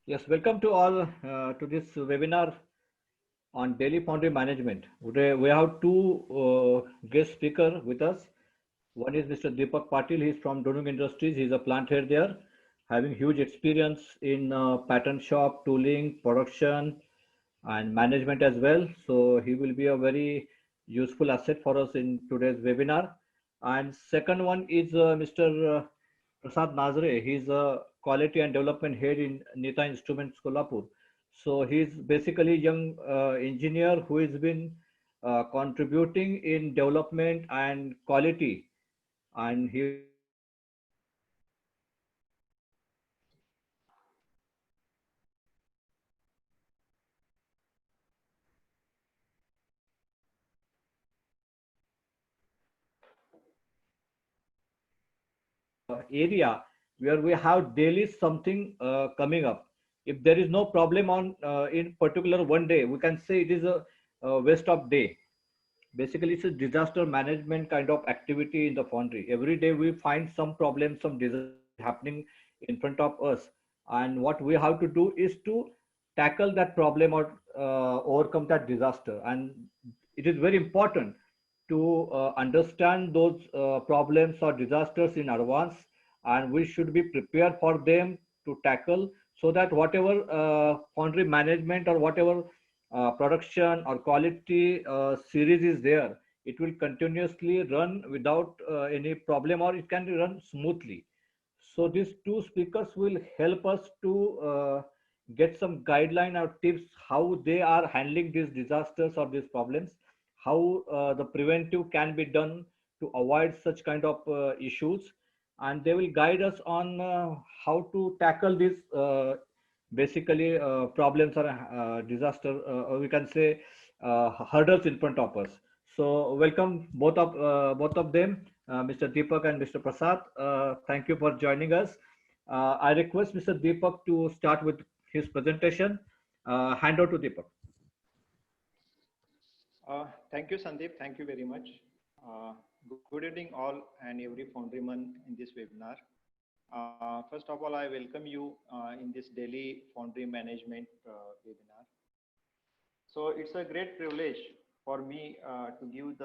Yes, welcome to all to this webinar on daily foundry management. Today we have two guest speaker with us. One is Mr. Deepak Patil. He's from Donung Industries. He's a plant head there, having huge experience in pattern shop, tooling, production, and management as well. So he will be a very useful asset for us in today's webinar. And second one is Mr. Prasad Nazare. He's a quality and development head in Nita Instruments Kolhapur. So he's basically a young engineer who has been contributing in development and quality, and he will be able to explain area where we have daily something coming up. If there is no problem on in particular one day, we can say it is a waste of day. Basically, it's a disaster management kind of activity in the foundry. Every day we find some problem, some disaster is happening in front of us, and what we have to do is to tackle that problem or overcome that disaster. And it is very important to understand those problems or disasters in advance, and we should be prepared for them to tackle, so that whatever foundry management or whatever production or quality series is there, it will continuously run without any problem, or it can run smoothly. So these two speakers will help us to get some guideline or tips how they are handling these disasters or these problems, how the preventive can be done to avoid such kind of issues, and they will guide us on how to tackle these basically problems or disaster, or we can say hurdles in front of us. So welcome both of them, Mr. Deepak and Mr. Prasad. Thank you for joining us. I request Mr. Deepak to start with his presentation. Hand over to Deepak. Thank you, Sandeep. Thank you very much. Good evening, all and every foundryman in this webinar. First of all, I welcome you in this daily foundry management webinar. So it's a great privilege for me to give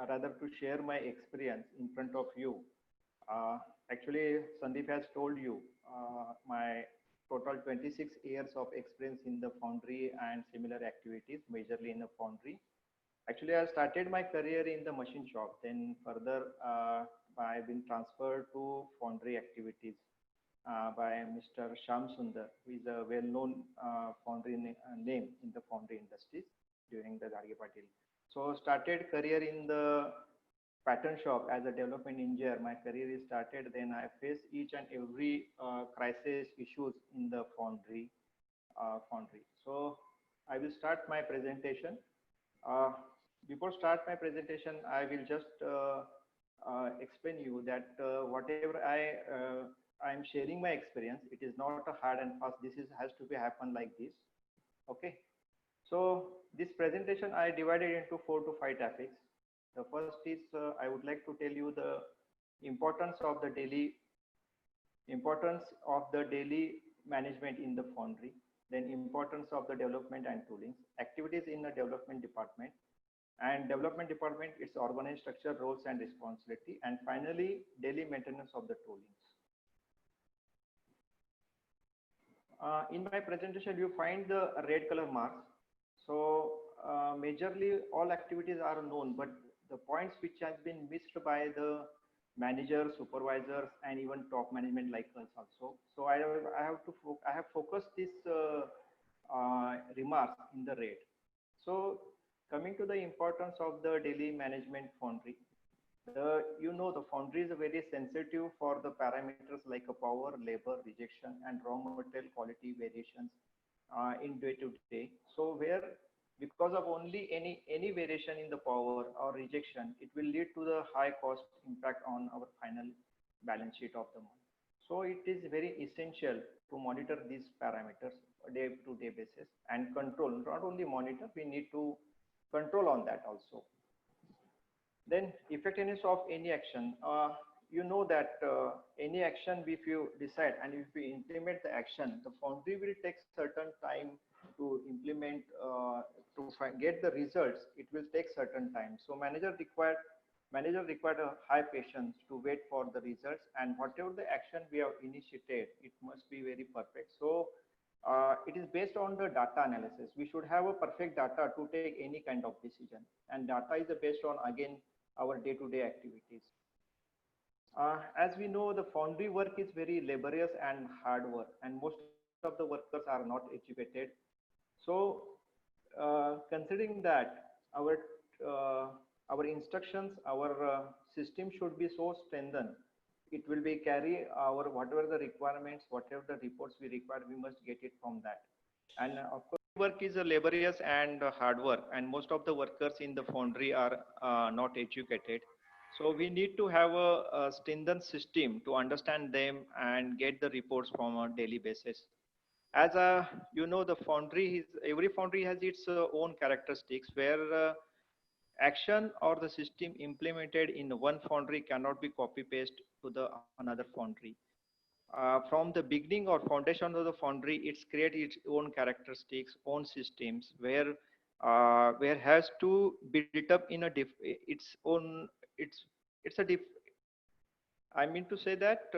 rather to share my experience in front of you. Uh, Actually, Sandeep has told you my total 26 years of experience in the foundry and similar activities, majorly in the foundry. Actually, I started my career in the machine shop. Then further, I've been transferred to foundry activities by Mr. Sham Sundar, who is a well-known foundry name in the foundry industries during the Garge Patil. So started career in the pattern shop as a development engineer. My career is started. Then I face each and every crisis issues in the foundry. So I will start my presentation. Uh, Before start my presentation, I will just explain you that whatever I'm sharing my experience, it is not a hard and fast. This is has to be happen like this. Okay. So this presentation I divided into 4 to 5 topics. The first is I would like to tell you the importance of the daily importance of the daily management in the foundry, then importance of the development and toolings, activities in the development department, and development department, its organized structure, roles and responsibility, and finally daily maintenance of the toolings. In my presentation you find the red color marks. So majorly all activities are known, but the points which has been missed by the managers, supervisors, and even top management like us also. So I have focused this remarks in the red. So coming to the importance of the daily management foundry, the foundry is very sensitive for the parameters like a power, labor, rejection, and raw material quality variations in day to day. So where because of only any variation in the power or rejection, it will lead to the high cost impact on our final balance sheet of the month. So it is very essential to monitor these parameters day to day basis and control. Not only monitor, we need to control on that also. Then effectiveness of any action. you know that any action, if you decide and if we implement the action, the foundry will take certain time to implement, get the results. It will take certain time. So manager required a high patience to wait for the results, and whatever the action we have initiated, it must be very perfect. So it is based on the data analysis. We should have a perfect data to take any kind of decision, and data is based on, again, our day-to-day activities. As we know, the foundry work is very laborious and hard work, and most of the workers are not educated. So, considering that uh, our instructions, our system should be so strengthened, it will be carry our whatever the requirements, whatever the reports we require, we must get it from that. And of course, work is a laborious and hard work, and most of the workers in the foundry are not educated. So we need to have a strengthened system to understand them and get the reports from a daily basis. As you know, the foundry is, every foundry has its own characteristics, where action or the system implemented in one foundry cannot be copy paste to the another foundry. From the beginning or foundation of the foundry, it's create its own characteristics, own systems, where has to build up in a its own, it's a I mean to say that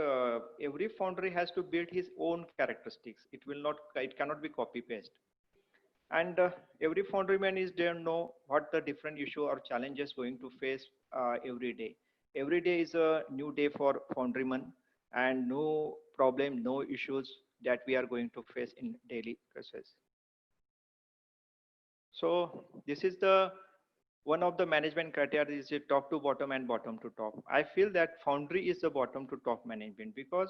every foundry has to build his own characteristics. It cannot be copy paste. And every foundryman is there know what the different issue or challenges going to face every day. Every day is a new day for foundryman, and no problem, no issues that we are going to face in daily process. So this is the one of the management criteria is it top to bottom and bottom to top. I feel that foundry is the bottom to top management, because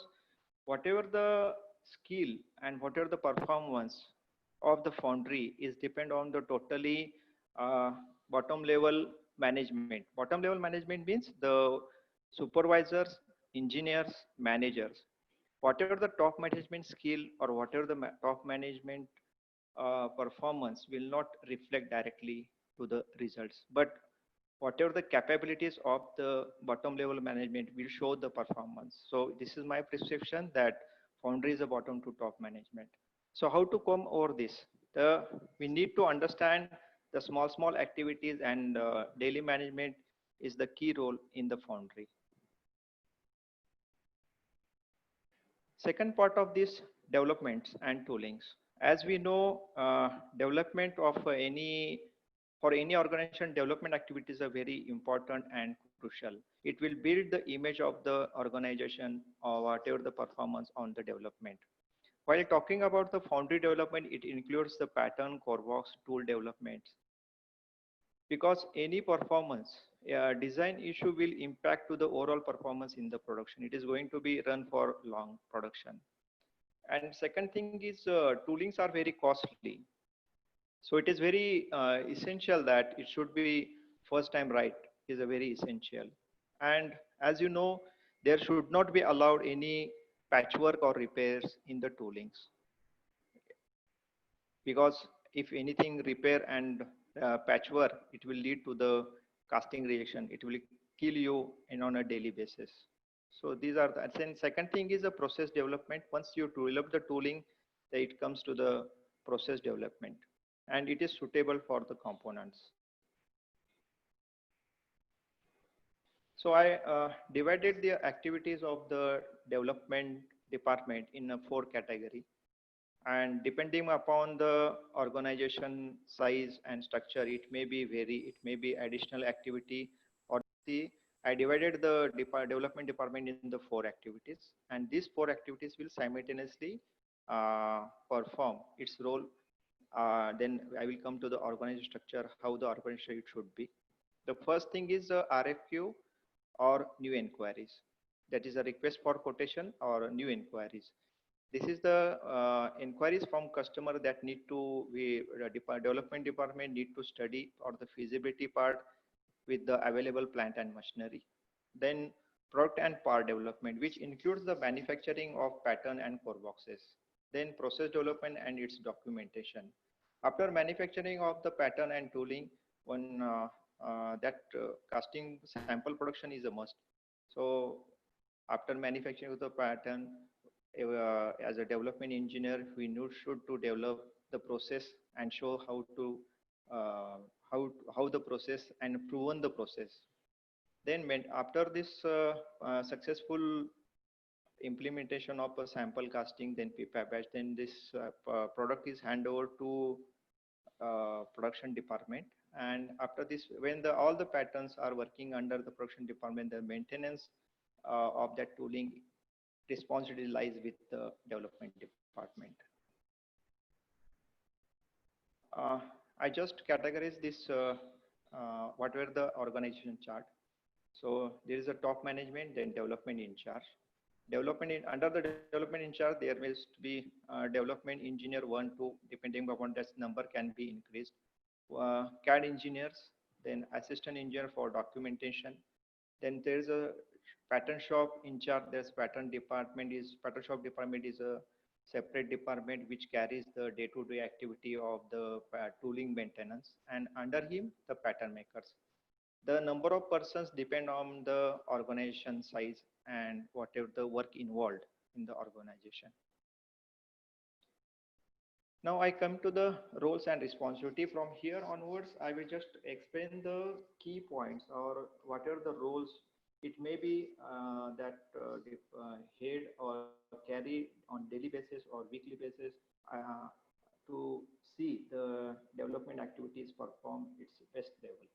whatever the skill and whatever the performance of the foundry is depend on the totally uh, bottom level management. Bottom level management means the supervisors, engineers, managers. Whatever the top management skill or whatever the top management performance will not reflect directly to the results, but whatever the capabilities of the bottom level management will show the performance. So this is my perception that foundry is a bottom to top management. So how to come over this? We need to understand the small activities, and daily management is the key role in the foundry. Second part of this, developments and toolings. As we know, development of any for any organization, development activities are very important and crucial. It will build the image of the organization or whatever the performance on the development. While talking about the foundry development, it includes the pattern, core box, tool developments, because any performance design issue will impact to the overall performance in the production. It is going to be run for long production. And second thing is toolings are very costly. So it is very essential that it should be first time right is a very essential. And as you know, there should not be allowed any patchwork or repairs in the toolings, because if anything repair and patchwork, it will lead to the casting reaction. It will kill you on a daily basis. So these are the, and second thing is the process development. Once you develop the tooling, then it comes to the process development, and it is suitable for the components. So I divided the activities of the development department in a 4 category, and depending upon the organization size and structure, it may be vary, it may be additional activity, or the I divided the development department in the 4 activities, and these 4 activities will simultaneously perform its role. Then I will come to the organization structure, how the organization should be. The first thing is RFQ or new inquiries. That is a request for quotation or new inquiries. This is the inquiries from customer that need to be development department need to study or the feasibility part with the available plant and machinery. Then product and part development, which includes the manufacturing of pattern and core boxes. Then process development and its documentation. After manufacturing of the pattern and tooling, one that casting sample production is a must. So After manufacturing of the pattern, as a development engineer, we should to develop the process and show how to how the process and proven the process. Then after this successful implementation of a sample casting, then PPAP batch, then this product is handed over to production department. And after this, when all the patterns are working under the production department, the maintenance of that tooling responsibility lies with the development department. I just categorize this whatever the organization chart. So there is a top management, then development in charge. Under the development in charge, there must be development engineer 1, 2, depending upon that number can be increased. CAD engineers, then assistant engineer for documentation. Then there's a pattern shop in charge. There's pattern shop department is a separate department which carries the day-to-day activity of the tooling maintenance, and under him the pattern makers. The number of persons depend on the organization size and whatever the work involved in the organization. Now I come to the roles and responsibility. From here onwards, I will just explain the key points or whatever the roles. It may be that the head or carry on daily basis or weekly basis to see the development activities perform its best level.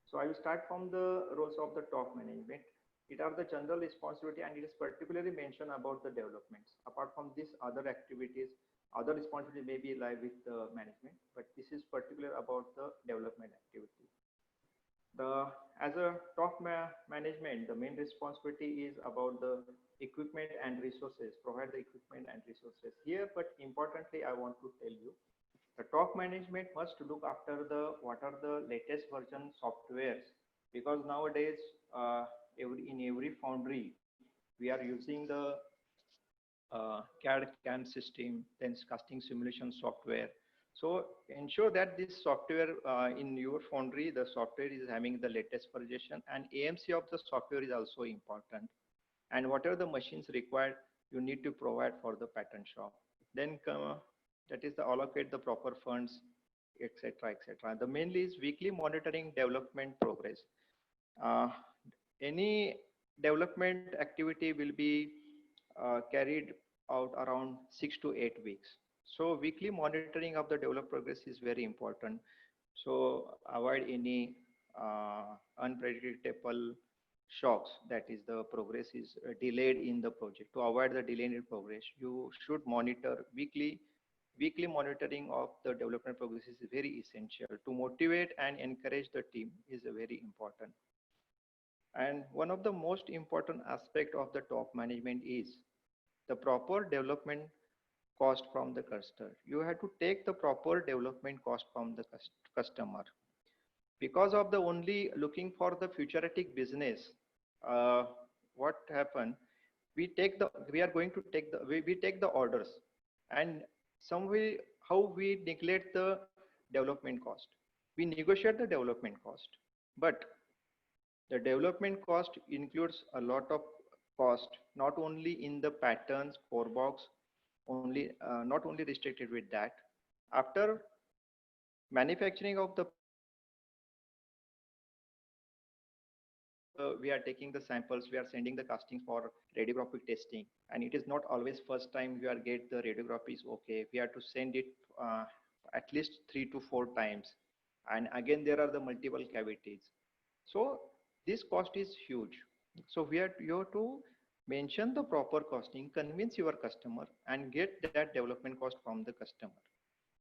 So I will start from the roles of the top management. It are the general responsibility, and it is particularly mentioned about the developments. Apart from this, other activities, other responsibility may be lie with the management, but this is particular about the development activity. As a top management, the main responsibility is about the equipment and resources, provide the equipment and resources. Here, but importantly, I want to tell you, the top management must look after what are the latest version softwares, because nowadays in every foundry we are using the CAD CAM system, then casting simulation software. So ensure that this software in your foundry, the software is having the latest version, and AMC of the software is also important. And whatever the machines required, you need to provide for the pattern shop. Then that is the allocate the proper funds, etc., etc. The mainly is weekly monitoring development progress. Any development activity will be carried out around 6 to 8 weeks. So weekly monitoring of the development progress is very important. So avoid any unpredictable shocks, that is the progress is delayed in the project. To avoid the delay in progress, you should monitor weekly. Weekly monitoring of the development progress is very essential. To motivate and encourage the team is very important. And one of the most important aspect of the top management is the proper development cost from the customer. You have to take the proper development cost from the customer. Because of the only looking for the futuristic business, what happened? We take the orders, and some way how we neglect the development cost. We negotiate the development cost, but the development cost includes a lot of cost, not only in the patterns, core box, only not only restricted with that. After manufacturing of the we are taking the samples, we are sending the castings for radiographic testing, and it is not always first time we are get the radiography is okay. We have to send it at least 3 to 4 times, and again there are the multiple cavities. So this cost is huge. So you have to mention the proper costing, convince your customer, and get that development cost from the customer,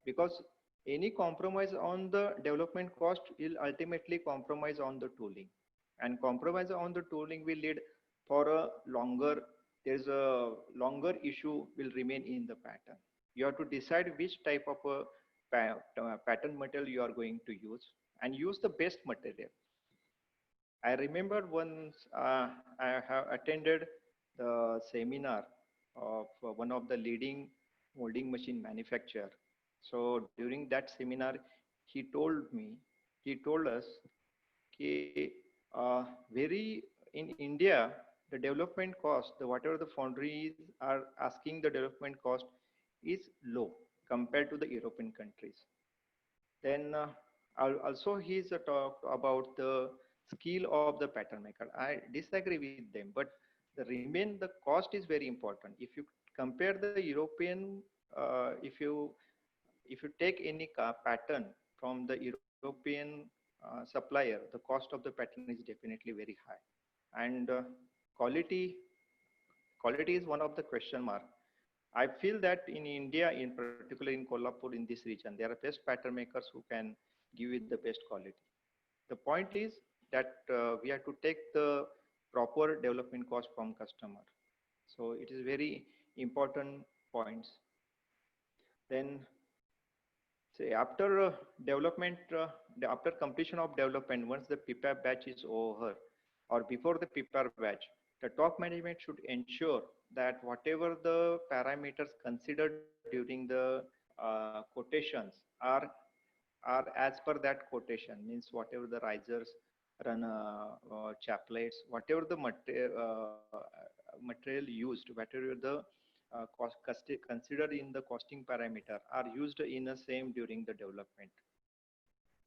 because any compromise on the development cost will ultimately compromise on the tooling, and compromise on the tooling will lead for a longer issue will remain in the pattern. You have to decide which type of a pattern material you are going to use, and use the best material. I remember once I have attended the seminar of one of the leading molding machine manufacturer. So during that seminar, he told us, very in India, the development cost, the whatever the foundries are asking, the development cost is low compared to the European countries. Then also he's talked about the skill of the pattern maker. I disagree with them, but the remain the cost is very important. If you compare the European, if you take any pattern from the European supplier, the cost of the pattern is definitely very high, and quality quality is one of the question mark. I feel that in India, in particular in Kolhapur, in this region, there are best pattern makers who can give it the best quality. The point is that we have to take the proper development cost from customer. So it is very important points. Then say after development, after completion of development, once the PPAP batch is over or before the PPAP batch, the top management should ensure that whatever the parameters considered during the quotations are as per that quotation, means whatever the risers run chaplets, whatever the material used, whatever the considered in the costing parameter are used in the same during the development.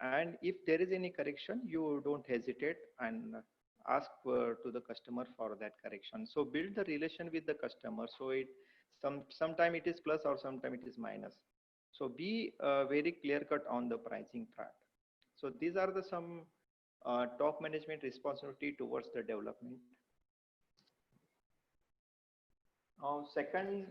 And if there is any correction, you don't hesitate and ask to the customer for that correction. So build the relation with the customer. So it sometime it is plus or sometime it is minus. So be very clear cut on the pricing part. So these are the some top management responsibility towards the development. Now, second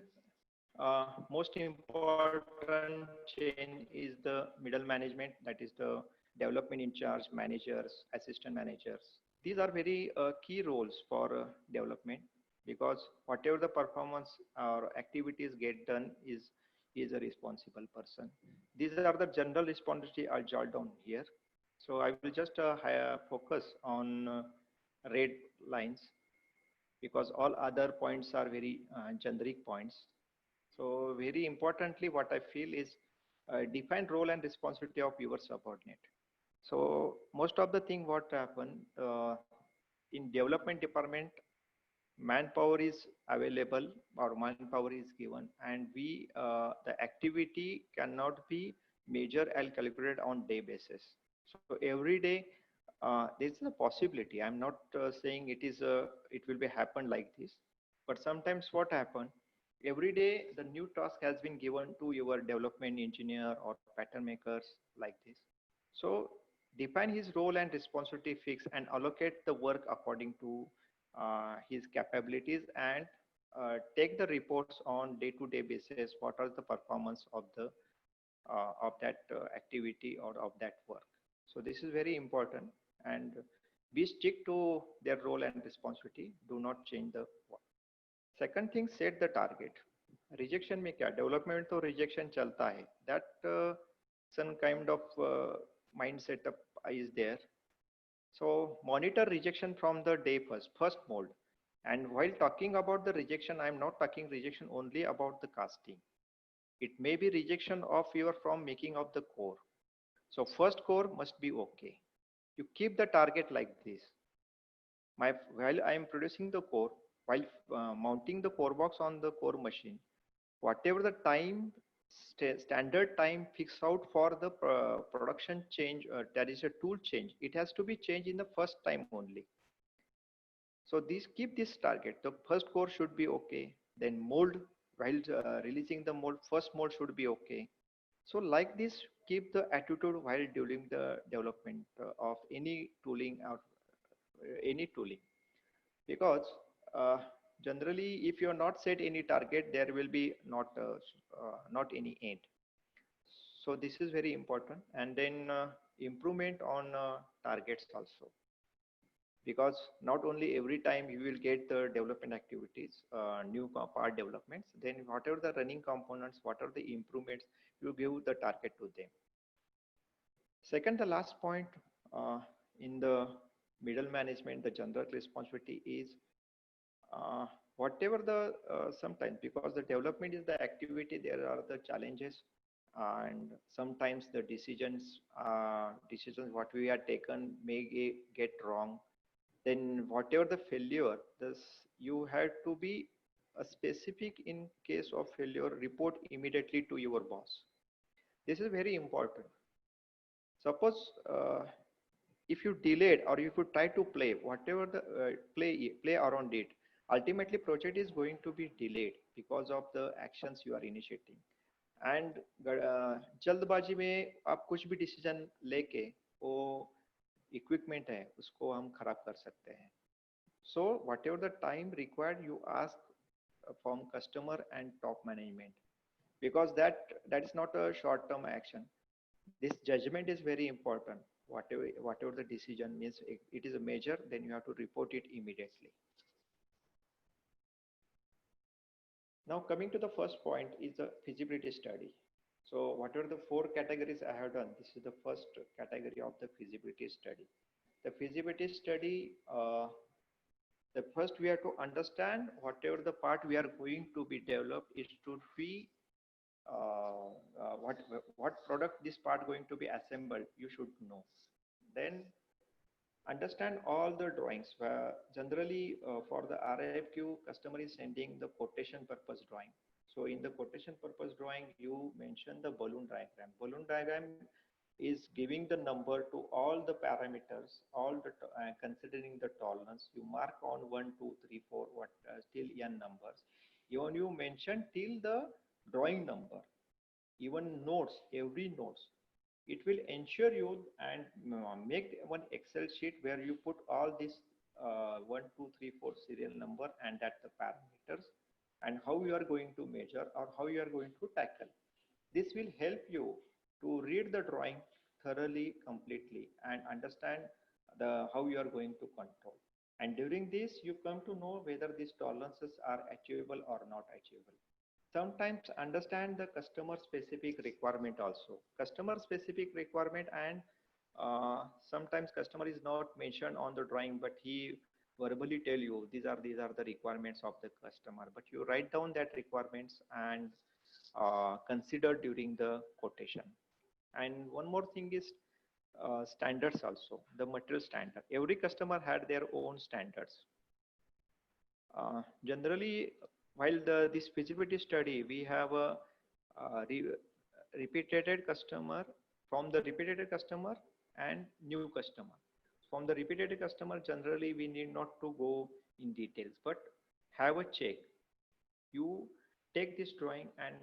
most important chain is the middle management, that is the development in charge managers, assistant managers. These are very key roles for development, because whatever the performance or activities get done is a responsible person. These are the general responsibility I'll jot down here. So I will just focus on red lines, because all other points are very generic points. So very importantly, what I feel is define role and responsibility of your subordinate. So most of the thing what happen in development department, manpower is available or manpower is given, and we the activity cannot be measured and calculated on day basis. So every day there is a possibility. I'm not saying it will be happen like this, but sometimes what happen, every day the new task has been given to your development engineer or pattern makers like this. So define his role and responsibility, fix and allocate the work according to his capabilities, and take the reports on day-to-day basis. What are the performance of that activity or of that work? So this is very important, and be stick to their role and responsibility. Do not change the work. Second thing, set the target. Rejection में क्या, development तो rejection चलता है. That some kind of mind setup is there. So monitor rejection from the day first mold. And while talking about the rejection, I'm not talking rejection only about the casting. It may be rejection of your from making of the core. So first core must be okay. You keep the target like this. While I am producing the core, while mounting the core box on the core machine, whatever the time standard time fixed out for the production change, that is a tool change, it has to be changed in the first time only. So keep this target. The first core should be okay. Then mold, while releasing the mold, first mold should be okay. So like this, keep the attitude while during the development of any tooling or any tooling, because generally if you are not set any target, there will be not any end. So this is very important. And then improvement on targets also, because not only every time you will get the development activities, new part developments, then whatever the running components, what are the improvements, you give the target to them. Second, the last point in the middle management, the general responsibility is whatever the sometimes, because the development is the activity, there are the challenges, and sometimes the decisions what we are taken may get wrong. Then whatever the failure, this you had to be a specific in case of failure, report immediately to your boss. This is very important. Suppose if you delayed or if you try to play whatever the play around it, ultimately project is going to be delayed because of the actions you are initiating. And जल्दबाजी में आप कुछ भी decision लेके वो equipment है उसको हम खराब कर सकते हैं. So whatever the time required, you ask from customer and top management, because that is not a short term action. This judgment is very important. Whatever the decision means, it is a major, then you have to report it immediately. Now coming to the first point is the feasibility study. So whatever the four categories I have done, this is the first category of the feasibility study. The feasibility study, the first we have to understand whatever the part we are going to be developed, it should be what product this part going to be assembled, you should know. Then understand all the drawings. Generally, for the RFQ, customer is sending the quotation purpose drawing. So in the quotation purpose drawing, you mention the balloon diagram. Balloon diagram is giving the number to all the parameters, all the considering the tolerance. You mark on 1, 2, 3, 4, what till n numbers. Even you mention till the drawing number, even notes, every notes. It will ensure you and make one Excel sheet where you put all these 1, 2, 3, 4 serial number and that the parameters and how you are going to measure or how you are going to tackle. This will help you to read the drawing thoroughly, completely, and understand how you are going to control. And during this, you come to know whether these tolerances are achievable or not achievable. Sometimes understand the customer specific requirement also. Customer specific requirement, and sometimes customer is not mentioned on the drawing, but he verbally tell you these are the requirements of the customer. But you write down that requirements and consider during the quotation. And one more thing is standards also, the material standard. Every customer had their own standards. Generally, while this feasibility study, we have a repeated customer, from the repeated customer and new customer. From the repeated customer, generally we need not to go in details, but have a check. You take this drawing and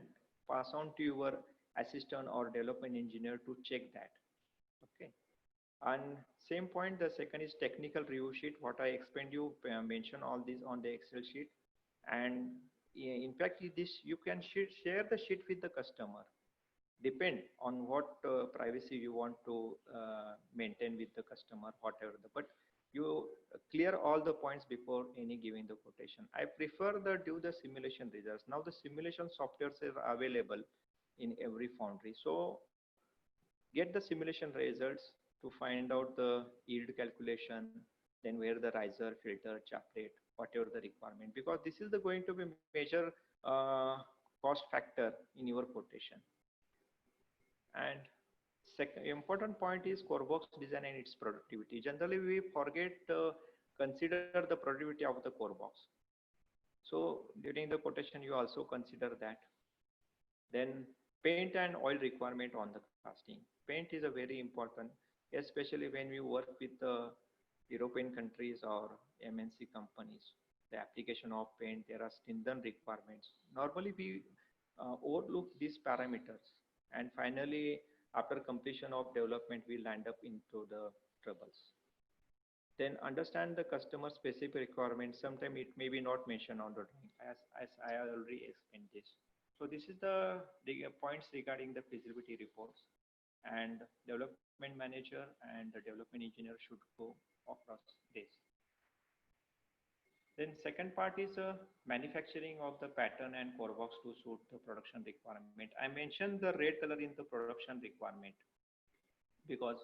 pass on to your assistant or development engineer to check that. Okay. And same point, the second is technical review sheet. What I explained you, mention all these on the Excel sheet. And in fact, this you can share the sheet with the customer. Depend on what privacy you want to maintain with the customer, whatever. But you clear all the points before any giving the quotation. I prefer the do the simulation results. Now the simulation softwares are available in every foundry. So get the simulation results to find out the yield calculation, then where the riser, filter, chaplet, whatever the requirement, because this is the going to be major cost factor in your quotation. And second important point is core box design and its productivity. Generally, we forget consider the productivity of the core box. So during the quotation, you also consider that. Then paint and oil requirement on the casting. Paint is a very important, especially when we work with the European countries or MNC companies. The application of paint, there are stringent requirements. Normally we overlook these parameters, and finally after completion of development we land up into the troubles. Then understand the customer specific requirements. Sometimes it may be not mentioned on the drawing, as I already explained this. So this is the points regarding the feasibility reports, and development manager and the development engineer should go across this. Then second part is manufacturing of the pattern and core box to suit the production requirement. I mentioned the red color in the production requirement because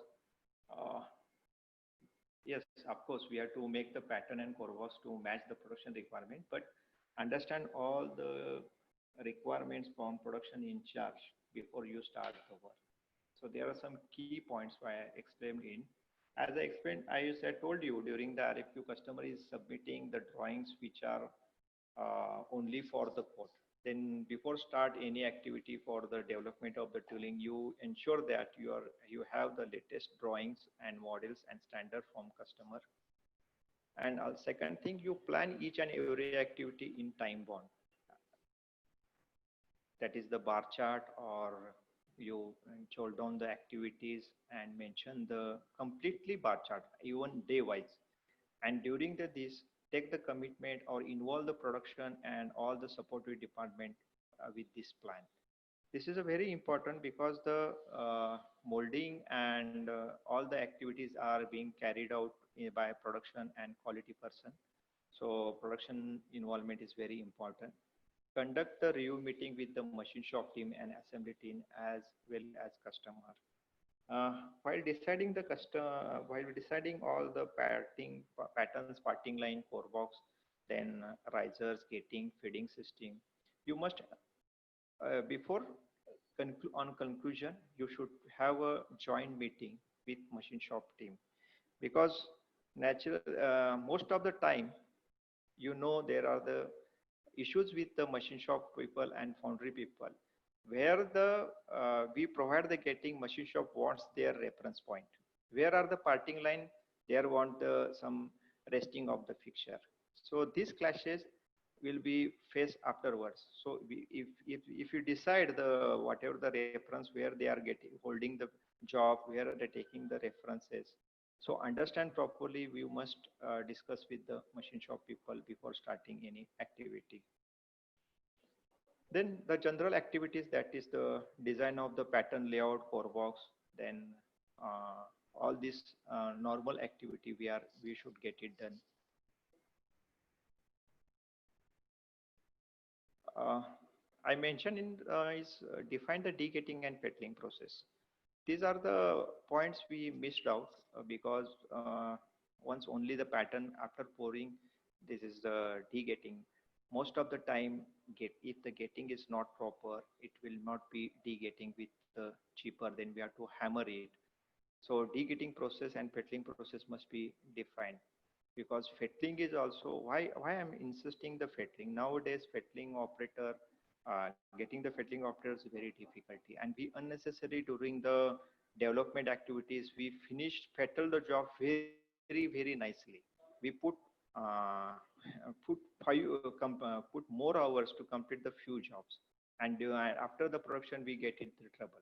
yes, of course, we have to make the pattern and core box to match the production requirement, but understand all the requirements from production in charge before you start the work. So there are some key points I explained in. As I explained, I told you during the RFQ, customer is submitting the drawings which are only for the code. Then before start any activity for the development of the tooling, you ensure that you have the latest drawings and models and standard from customer. And second thing, you plan each and every activity in time bound. That is the bar chart, or you hold down the activities and mention the completely bar chart, even day wise. And during this, take the commitment or involve the production and all the supportive department with this plan. This is a very important because the molding and all the activities are being carried out by production and quality person. So production involvement is very important. Conduct the review meeting with the machine shop team and assembly team as well as customer. While deciding all the patterns, parting line, core box, then risers, gating, feeding system, you must before on conclusion, you should have a joint meeting with machine shop team, because most of the time, there are the issues with the machine shop people and foundry people, where we provide the getting, machine shop wants their reference point. Where are the parting line? They want some resting of the fixture. So these clashes will be faced afterwards. So if you decide the whatever the reference where they are getting holding the job, where they're taking the references. So understand properly. We must discuss with the machine shop people before starting any activity. Then the general activities, that is the design of the pattern layout, core box, then all this normal activity we should get it done. I mentioned in is define the degating and fettling process. These are the points we missed out because once only the pattern after pouring, this is the degating. Most of the time, if the gating is not proper, it will not be degating with the cheaper. Then we have to hammer it. So degating process and fettling process must be defined, because fettling is also why I'm insisting the fettling. Nowadays, fettling operator, getting the fettling operator is very difficulty, and we unnecessarily during the development activities we finished fettle the job very nicely. We put more hours to complete the few jobs, and after the production we get into trouble.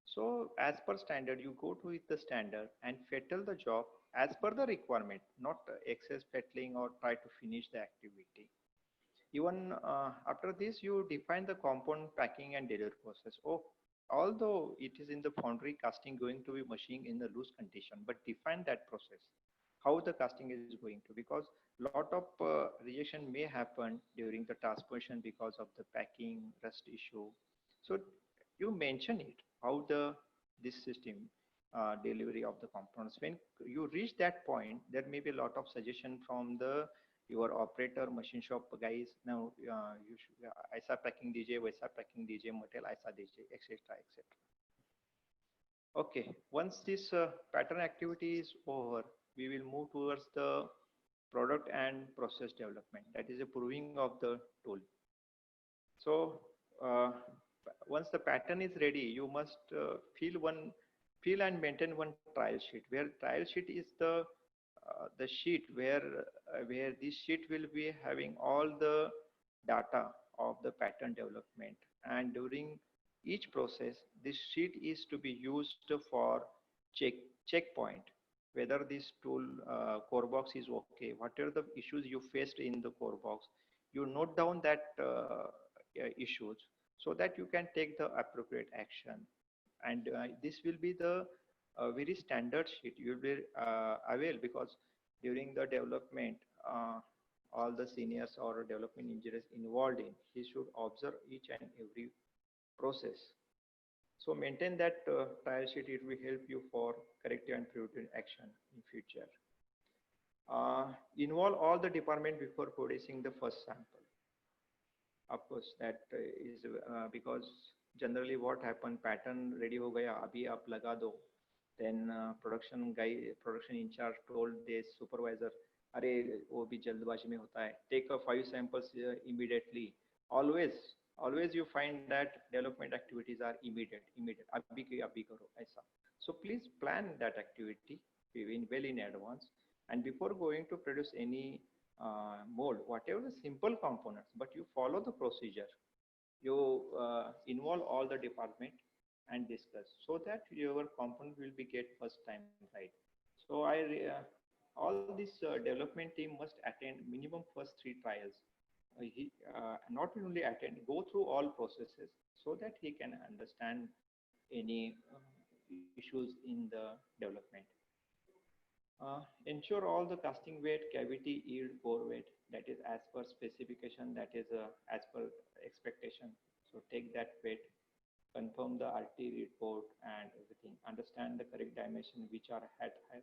So as per standard, you go to the standard and fettle the job as per the requirement, not excess fettling or try to finish the activity. Even after this, you define the component packing and delivery process. Oh, although it is in the foundry, casting going to be machined in the loose condition, but define that process, how the casting is going to, because lot of rejection may happen during the transportation because of the packing rust issue. So you mention it, how this system delivery of the components. When you reach that point, there may be a lot of suggestion from your operator, machine shop guys. Now you should ऐसा packing दीजिए, वैसा packing दीजिए, material ऐसा दीजिए, etc. etc. Okay, once this pattern activity is over, we will move towards the product and process development. That is a proving of the tool. So once the pattern is ready, you must fill and maintain one trial sheet, where trial sheet is the sheet where this sheet will be having all the data of the pattern development, and during each process this sheet is to be used for checkpoint, whether this tool core box is okay, whatever the issues you faced in the core box, you note down that issues, so that you can take the appropriate action. And this will be the very standard sheet you will be avail, because during the development all the seniors or development engineers involved in, he should observe each and every process. So maintain that trial sheet. It will help you for corrective and preventive action in future. Involve all the department before producing the first sample. Of course, that is because generally what happen, pattern ready हो गया, अभी आप लगा दो, Then production in charge told the supervisor, अरे वो भी जल्दबाजी में होता है. Take a 5 samples immediately. Always, always you find that development activities are immediate. अभी के अभी करो ऐसा. So please plan that activity well in advance. And before going to produce any mold, whatever the simple components, but you follow the procedure. You involve all the department and discuss so that your component will be get first time right. So all this development team must attend minimum first 3 trials. He not only attend, go through all processes so that he can understand any issues in the development. Ensure all the casting weight, cavity, yield, core weight, that is as per specification, that is as per expectation. So take that weight, confirm the RT report and everything, understand the correct dimension which are at high.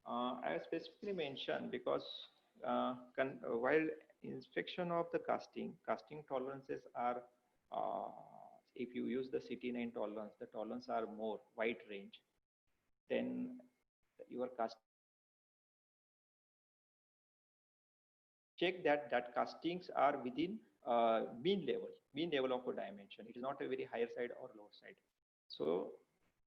I specifically mentioned because while inspection of the casting tolerances are, if you use the CT9 tolerance, the tolerance are more wide range. Then your casting tolerance are within check that castings are within mean level of a dimension. It is not a very higher side or lower side. So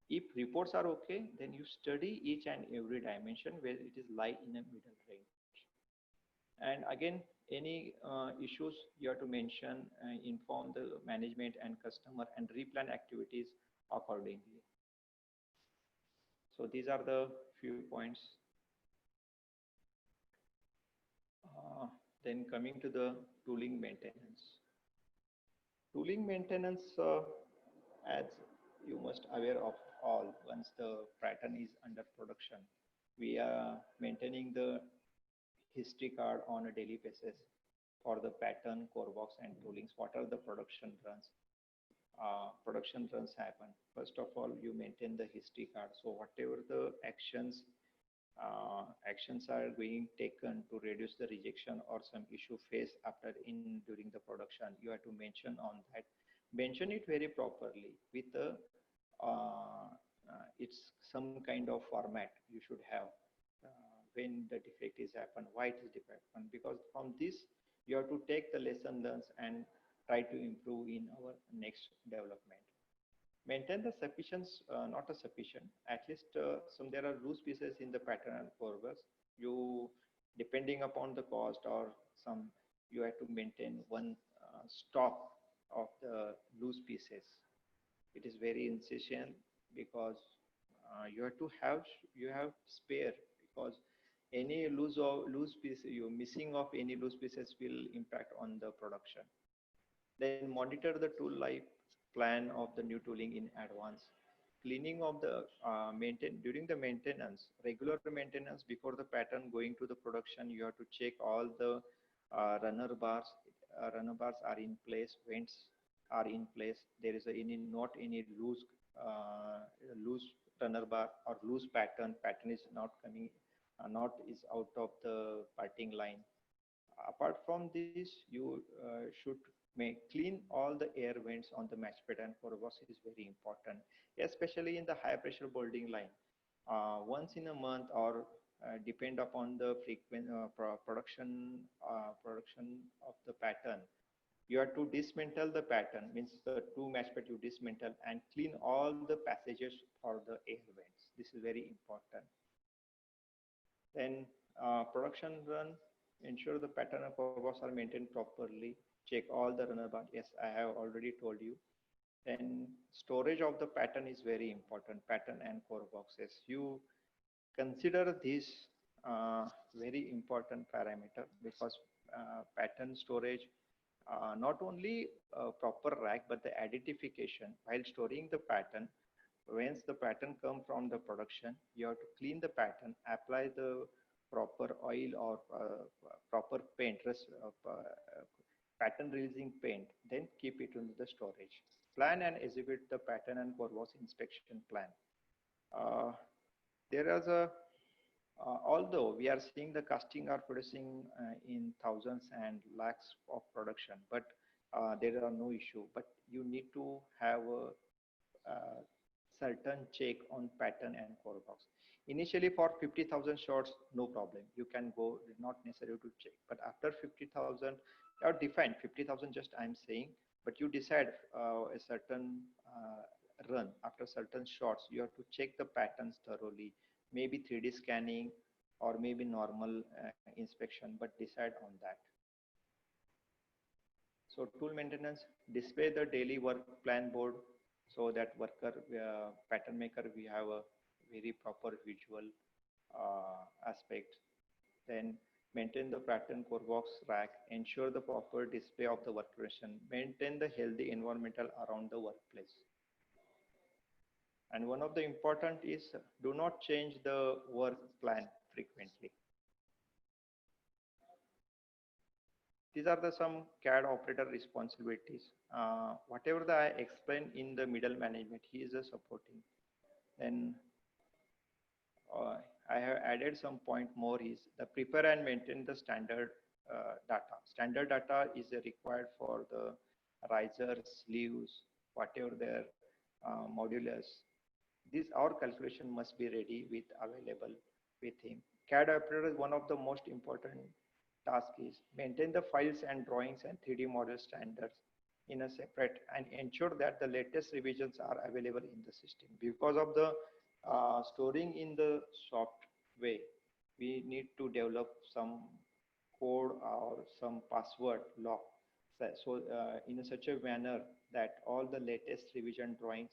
if reports are okay, then you study each and every dimension where it is lie in a middle range. And again, any issues you have to mention, inform the management and customer and replan activities accordingly. So these are the few points. Then coming to the tooling maintenance. Tooling maintenance, as you must aware of all, once the pattern is under production, we are maintaining the history card on a daily basis for the pattern, core box, and toolings. What are the production runs? Production runs happen. First of all, you maintain the history card. So whatever the actions are being taken to reduce the rejection or some issue faced after during the production, you have to mention on that. Mention it very properly with it's some kind of format you should have when the defect is happened, why it is defect, because from this you have to take the lesson learned and try to improve in our next development. Maintain the sufficient, not a sufficient, at least some there are loose pieces in the pattern and forwards. You, depending upon the cost or some, you have to maintain one stock of the loose pieces. It is very essential because you have to have, you have spare, because any loose piece, you missing of any loose pieces will impact on the production. Then monitor the tool life plan of the new tooling in advance. Cleaning of the during the maintenance, regular maintenance before the pattern going to the production, you have to check all the runner bars. Runner bars are in place, vents are in place. There is not any loose runner bar or loose pattern. Pattern is not coming, not is out of the parting line. Apart from this, you should clean all the air vents on the match pattern for was is very important, especially in the high pressure molding line. Once in a month or depend upon the frequent production of the pattern, you have to dismantle the pattern, means the two match pad you dismantle and clean all the passages for the air vents. This is very important. Then production run, ensure the pattern and core box are maintained properly. Check all the runner bar. Yes, I have already told you. Then storage of the pattern is very important. Pattern and core boxes. You consider this very important parameter because pattern storage, not only proper rack but the identification while storing the pattern. Once the pattern come from the production, you have to clean the pattern, apply the proper oil or proper paint, pattern releasing paint, then keep it in the storage. Plan and execute the pattern and core box inspection plan. There is a although we are seeing the casting are producing in thousands and lakhs of production, but there are no issue. But you need to have a certain check on pattern and core box. Initially for 50,000 shots, no problem. You can go, not necessary to check. But after 50,000, or define 50,000, just I'm saying, but you decide a certain run after certain shots, you have to check the patterns thoroughly, maybe 3D scanning or maybe normal inspection, but decide on that. So tool maintenance, display the daily work plan board so that worker, pattern maker, we have a very proper visual aspect. Then maintain the pattern core box rack, ensure the proper display of the workstation, maintain the healthy environmental around the workplace. And one of the important is do not change the work plan frequently. These are the some CAD operator responsibilities. Whatever that I explained in the middle management, he is supporting. Then I have added some point more is the prepare and maintain the standard data. Standard data is required for the risers, sleeves, whatever their modulus. This our calculation must be ready with available with him. CAD operator is one of the most important task is maintain the files and drawings and 3D model standards in a separate and ensure that the latest revisions are available in the system. Because of the storing in the soft way, we need to develop some code or some password lock. So in such a manner that all the latest revision drawings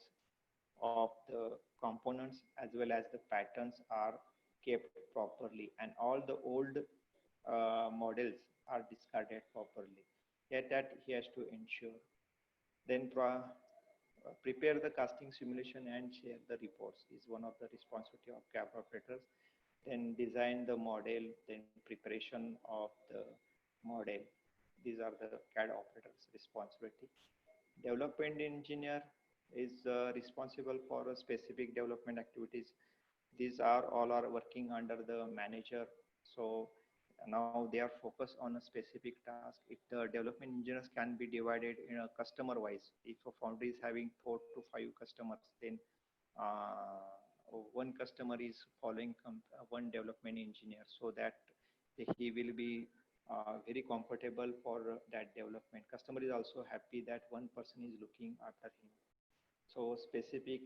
of the components as well as the patterns are kept properly and all the old models are discarded properly. Yet that he has to ensure. Then prepare the casting simulation and share the reports is one of the responsibility of CAD operators. Then design the model, then preparation of the model. These are the CAD operators responsibility. Development engineer is responsible for a specific development activities. These are all are working under the manager. So now they are focused on a specific task. If the development engineers can be divided in a customer wise, if a foundry is having 4 to 5 customers, then one customer is following one development engineer so that he will be very comfortable for that development. Customer is also happy that one person is looking after him. So specific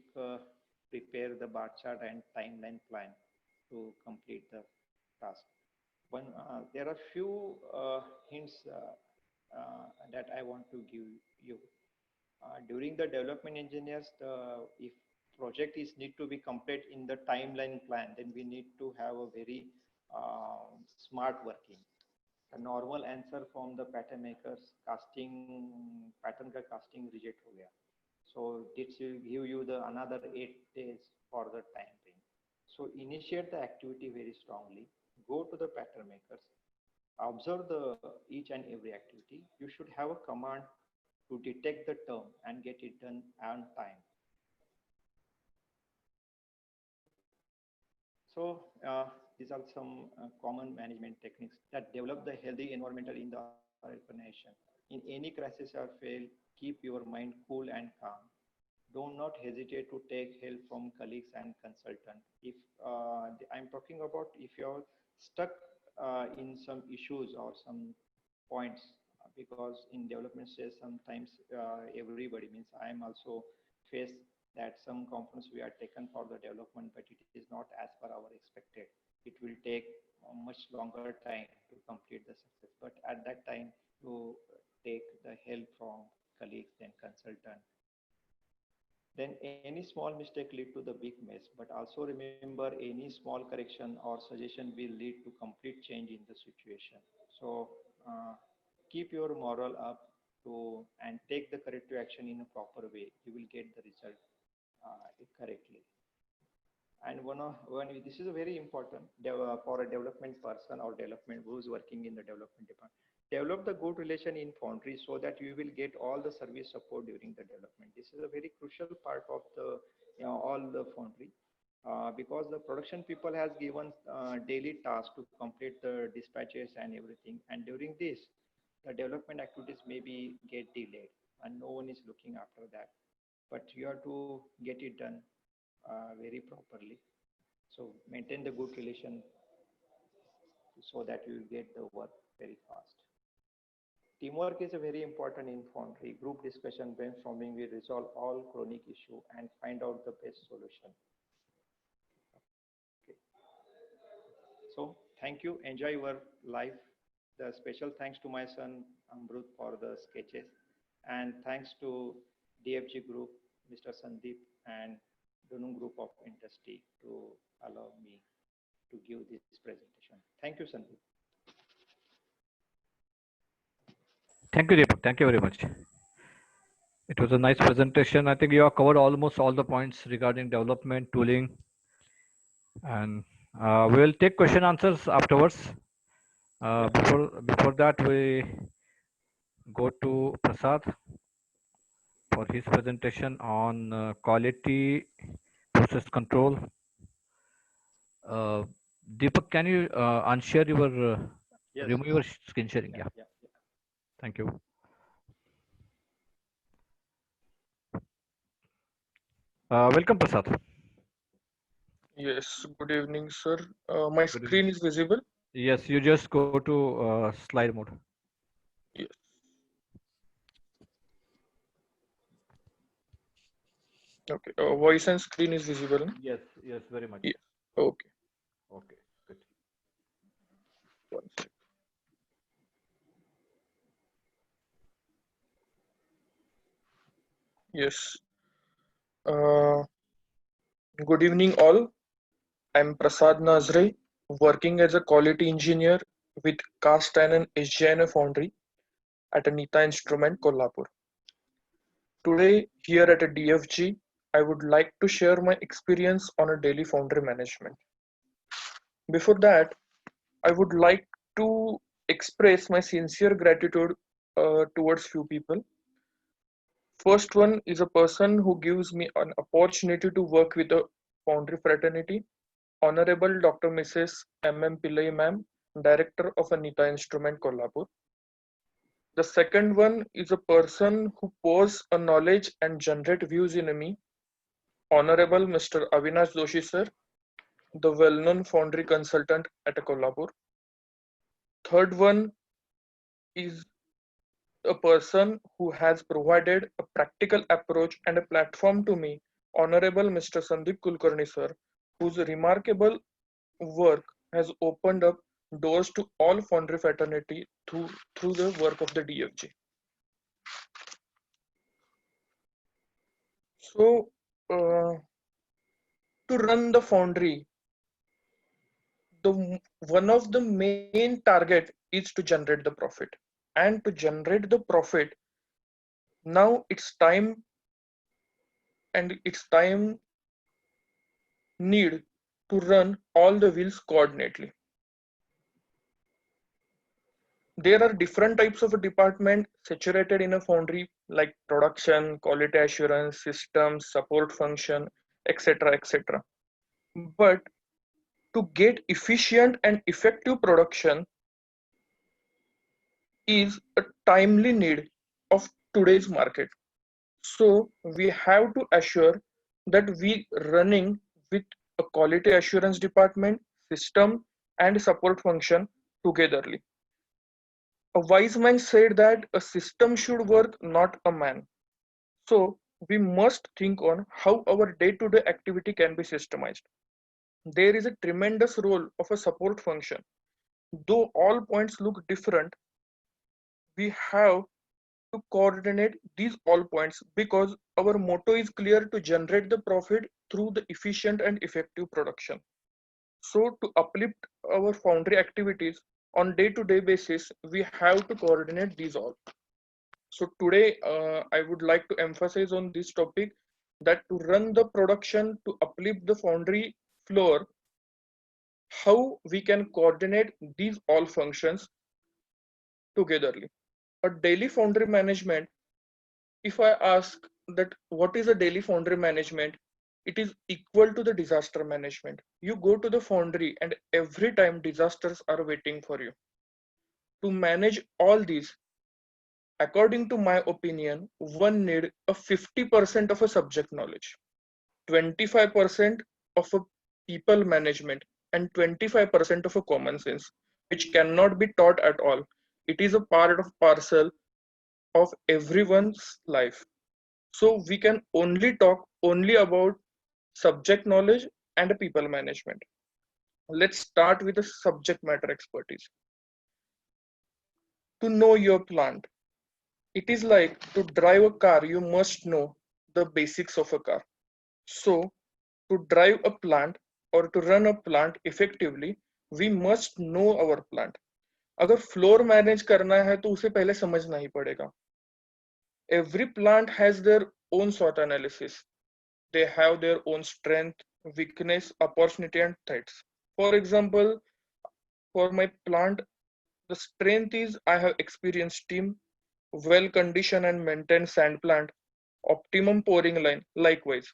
prepare the bar chart and timeline plan to complete the task. There are few hints that I want to give you. During the development engineers, if project is need to be complete in the timeline plan, then we need to have a very smart working. A normal answer from the pattern makers, pattern ka casting reject ho gaya. So this will give you the another 8 days for the time frame. So initiate the activity very strongly. Go to the pattern makers, observe the each and every activity. You should have a command to detect the term and get it done on time. So these are some common management techniques that develop the healthy environmental in the organization. In any crisis or fail, keep your mind cool and calm. Do not hesitate to take help from colleagues and consultants. If I'm talking about if you're stuck in some issues or some points, because in development stage sometimes everybody means I am also face that some components we are taken for the development, but it is not as per our expected. It will take a much longer time to complete the success. But at that time, you take the help from colleagues and consultant. Then any small mistake lead to the big mess, but also remember any small correction or suggestion will lead to complete change in the situation. So keep your moral up to and take the corrective action in a proper way. You will get the result correctly. And this is a very important for a development person or development who is working in the development department. Develop the good relation in foundry so that you will get all the service support during the development. This is a very crucial part of the all the foundry because the production people has given daily tasks to complete the dispatches and everything. And during this, the development activities maybe get delayed and no one is looking after that. But you have to get it done very properly. So maintain the good relation so that you will get the work very fast. Teamwork is a very important in Foundry. Group discussion, brainstorming, we resolve all chronic issue and find out the best solution. Okay. So thank you. Enjoy your life. The special thanks to my son Amrut for the sketches, and thanks to DFG Group, Mr. Sandeep, and Dunum Group of Industry to allow me to give this presentation. Thank you, Sandeep. Thank you, Deepak. Thank you very much. It was a nice presentation. I think you have covered almost all the points regarding development, tooling, and we will take question answers afterwards. Before that, we go to Prasad for his presentation on quality process control. Uh, Deepak, can you unshare your Yes. remove your screen sharing? Yeah, Yeah, yeah, yeah. thank you. Welcome, Prasad. Yes, good evening, sir. My Good evening. screen is visible? Yes, you just go to slide mode. Yes. Okay. Voice and screen is visible. No? Yes, yes, very much. Yes. Okay. Okay, good. One sec. Yes. Uh, Good evening, all. I'm Prasad Nazre, working as a quality engineer with Cast Iron SGINA Foundry at Anita Instrument, Kolhapur. Today, here at a DFG, I would like to share my experience on a daily foundry management. Before that, I would like to express my sincere gratitude towards few people. First one is a person who gives me an opportunity to work with the Foundry fraternity, Honorable Dr. Mrs. M. Pillai Ma'am, Director of Anita Instrument, Kolhapur. The second one is a person who pours a knowledge and generate views in me, Honorable Mr. Avinash Doshi sir, the well-known foundry consultant at Kolhapur. Third one is a person who has provided a practical approach and a platform to me, Honorable Mr. Sandeep Kulkarni sir, whose remarkable work has opened up doors to all foundry fraternity through the work of the DFG. So, to run the foundry, one of the main target is to generate the profit. And to generate the profit, now it's time need to run all the wheels coordinately. There are different types of a department saturated in a foundry like production, quality assurance, systems, support function, etc. etc. But to get efficient and effective production is a timely need of today's market. So we have to assure that we running with a quality assurance department, system and support function togetherly. A wise man said that a system should work, not a man. So we must think on how our day-to-day activity can be systemized. There is a tremendous role of a support function. Though all points look different, we have to coordinate these all points because our motto is clear to generate the profit through the efficient and effective production. So to uplift our foundry activities on day-to-day basis, we have to coordinate these all. So today I would like to emphasize on this topic that to run the production, to uplift the foundry floor, how we can coordinate these all functions togetherly. A daily foundry management, if I ask that what is a daily foundry management, it is equal to the disaster management. You go to the foundry and every time disasters are waiting for you. To manage all these, according to my opinion, one need a 50% of a subject knowledge. 25% of a people management and 25% of a common sense, which cannot be taught at all. It is a part of parcel of everyone's life. So we can only talk only about subject knowledge and people management. Let's start with the subject matter expertise. To know your plant. It is like to drive a car, you must know the basics of a car. So to drive a plant or to run a plant effectively, we must know our plant. अगर floor manage करना है तो उसे पहले समझना ही पड़ेगा. Every plant has their own SWOT analysis. They have their own strength, weakness, opportunity, and threats. For example, for my plant, the strength is I have experienced team, well conditioned and maintained sand plant, optimum pouring line. Likewise,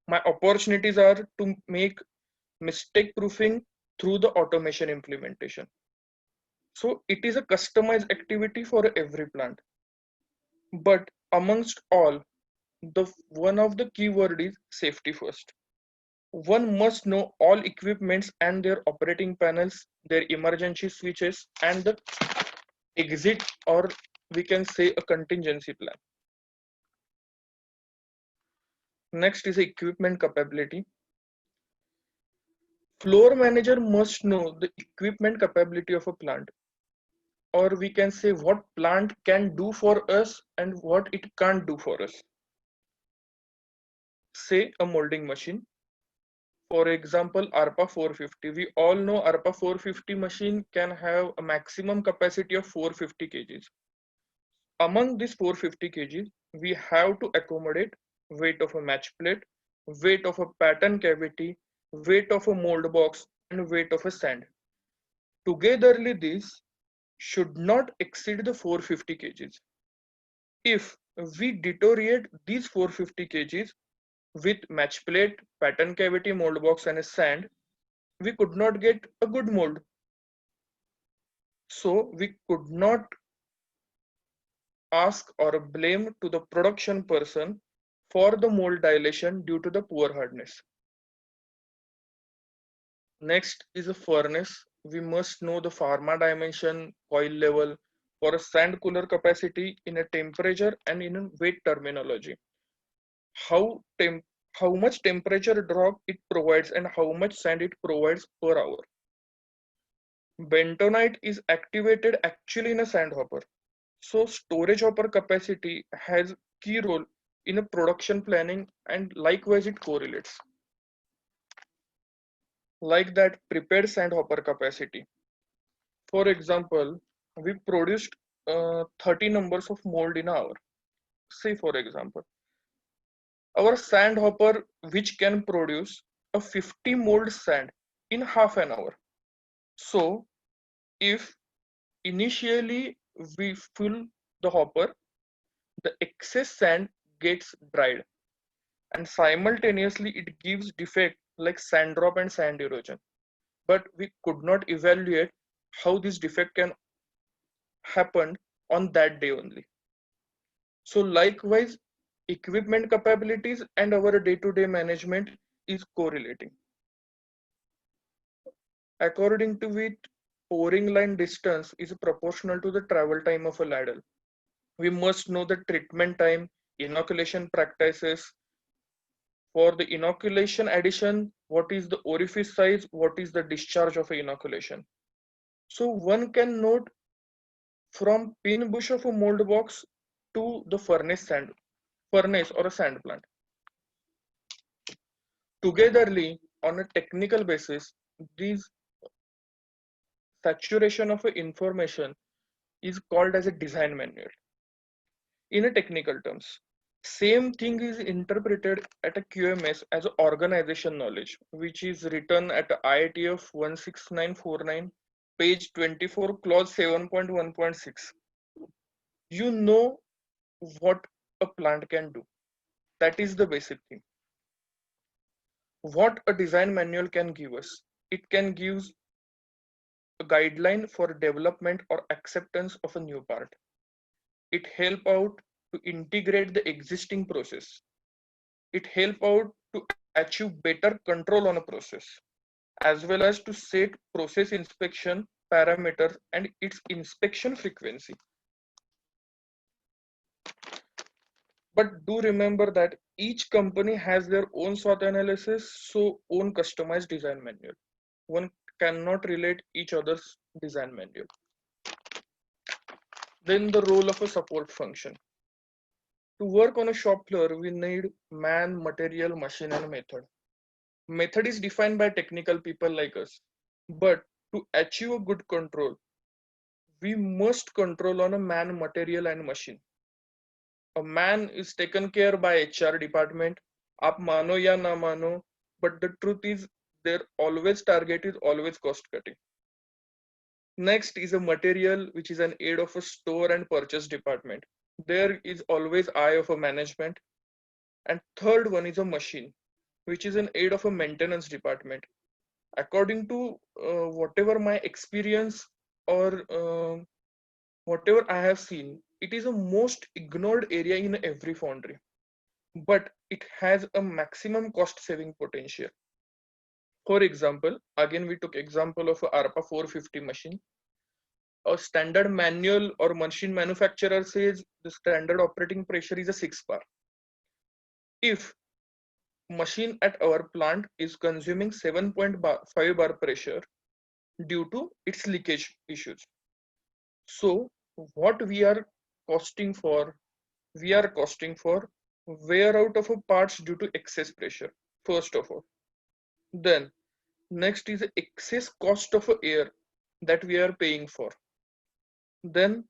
my opportunities are to make mistake proofing through the automation implementation. So it is a customized activity for every plant. But amongst all, the one of the keyword is safety first. One must know all equipments and their operating panels, their emergency switches, and the exit, or we can say a contingency plan. Next is equipment capability. Floor manager must know the equipment capability of a plant, or we can say what plant can do for us and what it can't do for us. Say a molding machine. For example, ARPA 450. We all know ARPA 450 machine can have a maximum capacity of 450 kgs. Among these 450 kgs, we have to accommodate weight of a match plate, weight of a pattern cavity, weight of a mold box, and weight of a sand. Togetherly, these should not exceed the 450 kgs. If we deteriorate these 450 kgs with match plate, pattern cavity, mold box, and a sand, we could not get a good mold. So we could not ask or blame to the production person for the mold dilation due to the poor hardness. Next is a furnace. We must know the pharma dimension, coil level for a sand cooler capacity in a temperature and in a weight terminology. How much temperature drop it provides and how much sand it provides per hour. Bentonite is activated actually in a sand hopper. So storage hopper capacity has key role in a production planning, and likewise it correlates. Like that prepared sand hopper capacity. For example, we produced 30 numbers of mold in an hour. Say for example, our sand hopper which can produce a 50 mold sand in half an hour. So if initially we fill the hopper, the excess sand gets dried and simultaneously it gives defect like sand drop and sand erosion. But we could not evaluate how this defect can happen on that day only. So likewise, equipment capabilities and our day-to-day management is correlating. According to it, pouring line distance is proportional to the travel time of a ladle. We must know the treatment time, inoculation practices. For the inoculation addition, what is the orifice size, what is the discharge of an inoculation. So one can note from pin bush of a mold box to the furnace or a sand plant. Togetherly, on a technical basis, these saturation of information is called as a design manual. In a technical terms, same thing is interpreted at a QMS as organization knowledge, which is written at IATF 16949, page 24, clause 7.1.6. You know what a plant can do. That is the basic thing. What a design manual can give us. It can give a guideline for development or acceptance of a new part. It help out to integrate the existing process. It help out to achieve better control on a process, as well as to set process inspection parameters and its inspection frequency. But do remember that each company has their own SWOT analysis, so own customized design manual. One cannot relate each other's design manual. Then the role of a support function. To work on a shop floor, we need man, material, machine, and method. Method is defined by technical people like us. But to achieve a good control, we must control on a man, material, and machine. A man is taken care by HR department. आप मानो या ना मानो, but the truth is their always target is always cost cutting. Next is a material, which is an aid of a store and purchase department. There is always eye of a management. And third one is a machine, which is an aid of a maintenance department. According to whatever my experience or whatever I have seen, it is a most ignored area in every foundry, but it has a maximum cost saving potential. For example, again we took example of a ARPA 450 machine. A standard manual or machine manufacturer says the standard operating pressure is a 6 bar. If machine at our plant is consuming 7.5 bar pressure due to its leakage issues. So what we are costing for? We are costing for wear out of a parts due to excess pressure, first of all. Then next is the excess cost of air that we are paying for. Then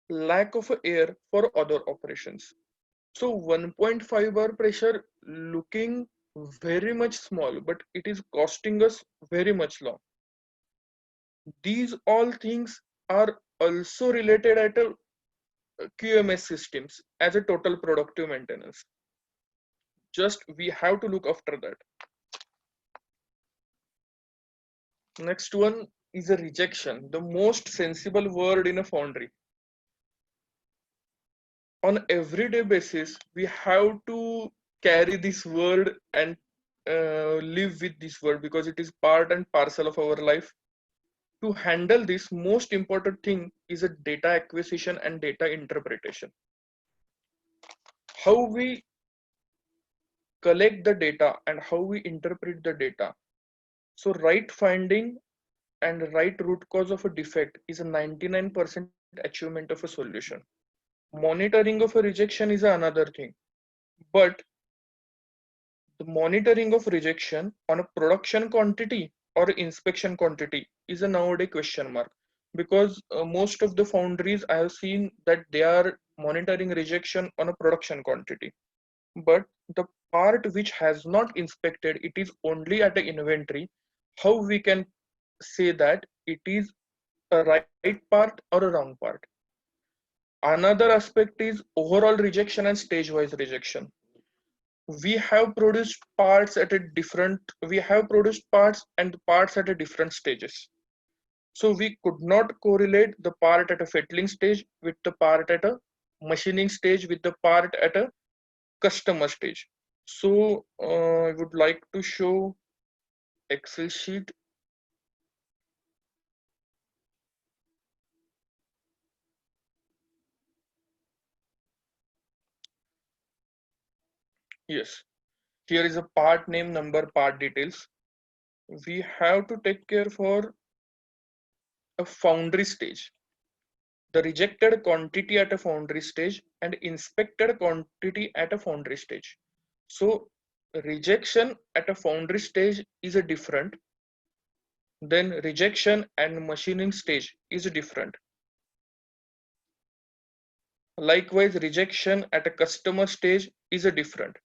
lack of air for other operations. So 1.5 bar pressure looking very much small, but it is costing us very much long. These all things are also related at a QMS systems as a total productive maintenance. Just we have to look after that. Next one is a rejection, the most sensible word in a foundry. On everyday basis, we have to carry this word and live with this word because it is part and parcel of our life. To handle this, most important thing is a data acquisition and data interpretation. How we collect the data and how we interpret the data. So right finding and right root cause of a defect is a 99% achievement of a solution. Monitoring of a rejection is another thing, but the monitoring of rejection on a production quantity or inspection quantity is a nowadays question mark, because most of the foundries I have seen that they are monitoring rejection on a production quantity, but the part which has not inspected, it is only at the inventory. How we can say that it is a right part or a wrong part? Another aspect is overall rejection and stage wise rejection. We have produced parts at a different, we have produced parts and parts at a different stages. So we could not correlate the part at a fettling stage with the part at a machining stage with the part at a customer stage. So I would like to show Excel sheet. Yes, here is a part name, number, part details. We have to take care for a foundry stage, the rejected quantity at a foundry stage and inspected quantity at a foundry stage. So rejection at a foundry stage is a different, then rejection and machining stage is different. Likewise, rejection at a customer stage is a different.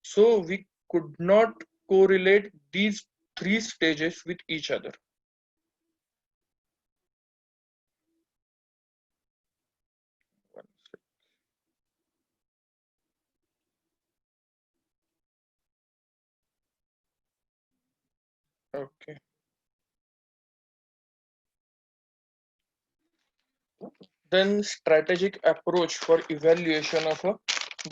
So we could not correlate these three stages with each other. Okay. Then strategic approach for evaluation of a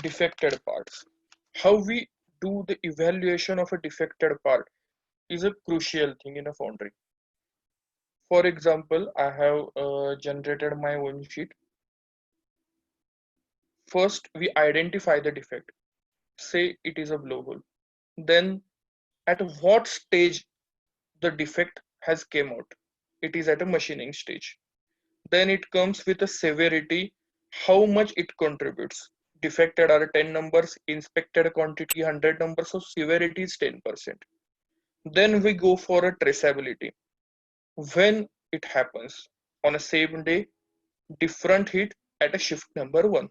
defected parts. How we do the evaluation of a defected part is a crucial thing in a foundry. For example, I have generated my own sheet. First, we identify the defect. Say it is a blowhole. Then, at what stage the defect has came out? It is at a machining stage. Then it comes with a severity, how much it contributes. Defected are 10 numbers, inspected quantity 100 numbers, so severity is 10%. Then we go for a traceability. When it happens on a same day, different hit at a shift number 1.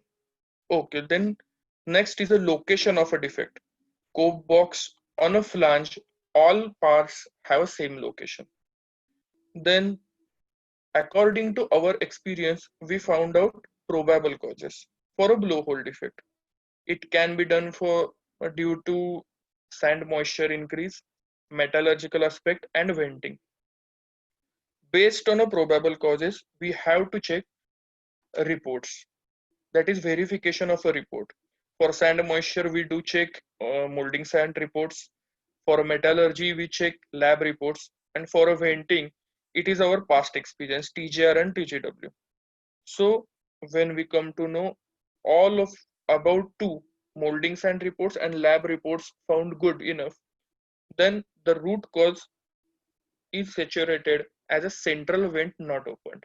Okay, then next is the location of a defect. Cope box on a flange, all parts have a same location. Then according to our experience, we found out probable causes for a blowhole defect. It can be done for due to sand moisture increase, metallurgical aspect, and venting. Based on a probable causes, we have to check reports. That is verification of a report. For sand moisture, we do check molding sand reports. For metallurgy, we check lab reports. And for a venting, it is our past experience, TGR and TGW. So when we come to know all of about two molding sand reports and lab reports found good enough, then the root cause is saturated as a central vent not opened.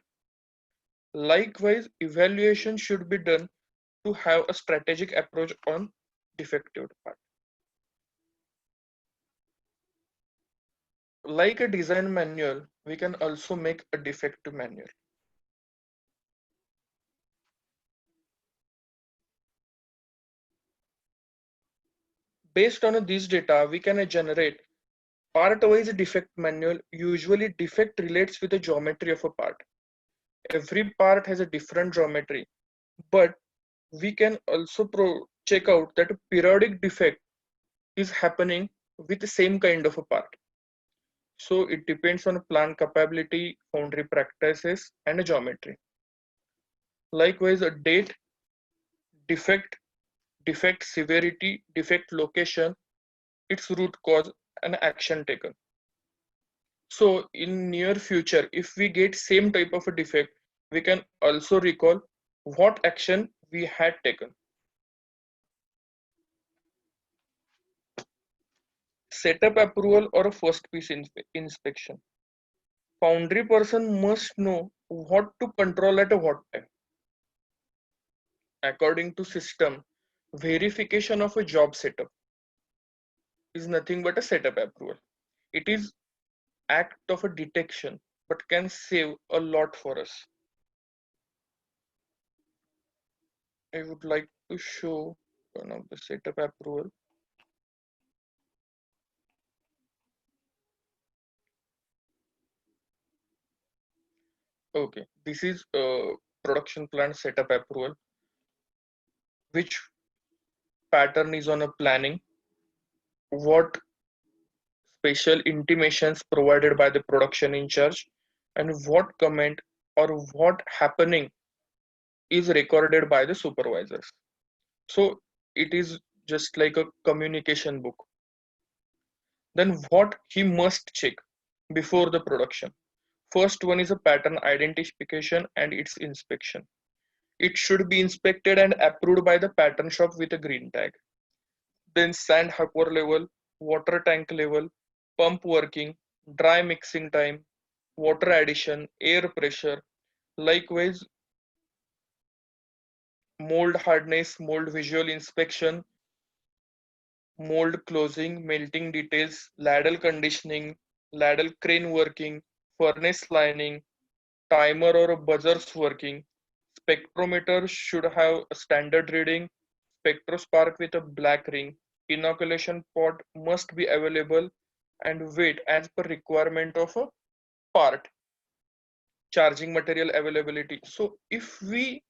Likewise, evaluation should be done to have a strategic approach on defective part. Like a design manual, we can also make a defective manual. Based on this data, we can generate part-wise defect manual. Usually defect relates with the geometry of a part. Every part has a different geometry, but we can also check out that a periodic defect is happening with the same kind of a part. So it depends on plant capability, foundry practices, and a geometry. Likewise, a date, defect, defect severity, defect location, its root cause, and action taken. So in near future, if we get same type of a defect, we can also recall what action we had taken. Setup approval or a first piece inspection. Foundry person must know what to control at what time. According to system, verification of a job setup is nothing but a setup approval. It is act of a detection, but can save a lot for us. I would like to show one of the setup approval. Okay, this is a production plant setup approval, which pattern is on a planning, what special intimations provided by the production in charge, and what comment or what happening is recorded by the supervisors. So it is just like a communication book. Then what he must check before the production. First one is a pattern identification and its inspection. It should be inspected and approved by the pattern shop with a green tag. Then sand hopper level, water tank level, pump working, dry mixing time, water addition, air pressure. Likewise, mold hardness, mold visual inspection, mold closing, melting details, ladle conditioning, ladle crane working, furnace lining, timer or buzzers working. Spectrometer should have a standard reading, spectrospark with a black ring. Inoculation pod must be available and weight as per requirement of a part. Charging material availability. So if we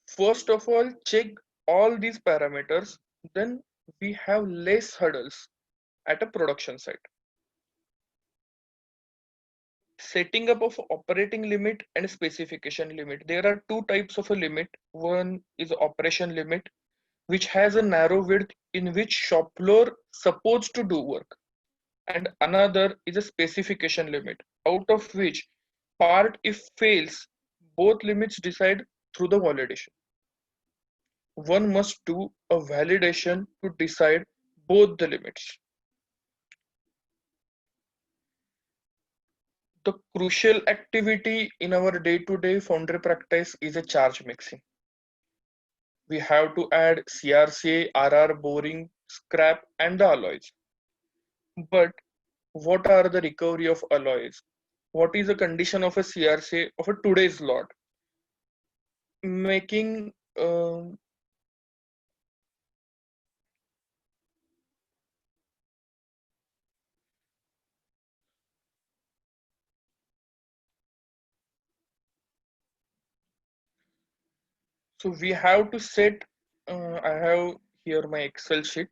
first of all check all these parameters, then we have less hurdles at a production site. Setting up of operating limit and specification limit. There are two types of a limit. One is operation limit, which has a narrow width in which shop floor supposed to do work, and another is a specification limit, out of which part if fails, both limits decide through the validation. One must do a validation to decide both the limits. The crucial activity in our day-to-day foundry practice is a charge mixing. We have to add CRCA, RR, boring, scrap, and the alloys. But what are the recovery of alloys? What is the condition of a CRCA of a today's lot? Making so we have to set. I have here my Excel sheet.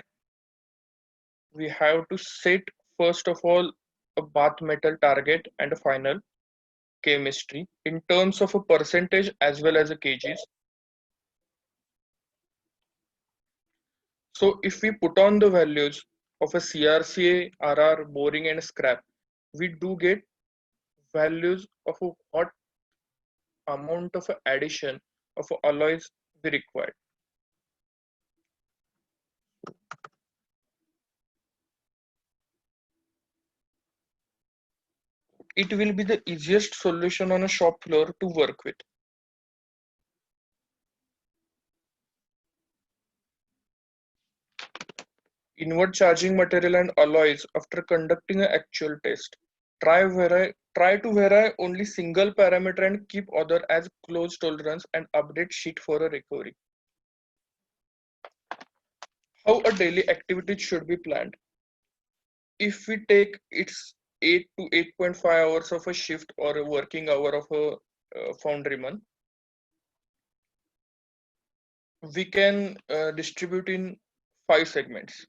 We have to set first of all a bath metal target and a final chemistry in terms of a percentage as well as a kgs. So if we put on the values of a CRCA, RR, boring and scrap, we do get values of what amount of addition of alloys we require. It will be the easiest solution on a shop floor to work with. Inward charging material and alloys after conducting an actual test. Try to vary only single parameter and keep other as close tolerance and update sheet for a recovery. How a daily activity should be planned. If we take its 8 to 8.5 hours of a shift or a working hour of a foundryman, we can distribute in 5 segments.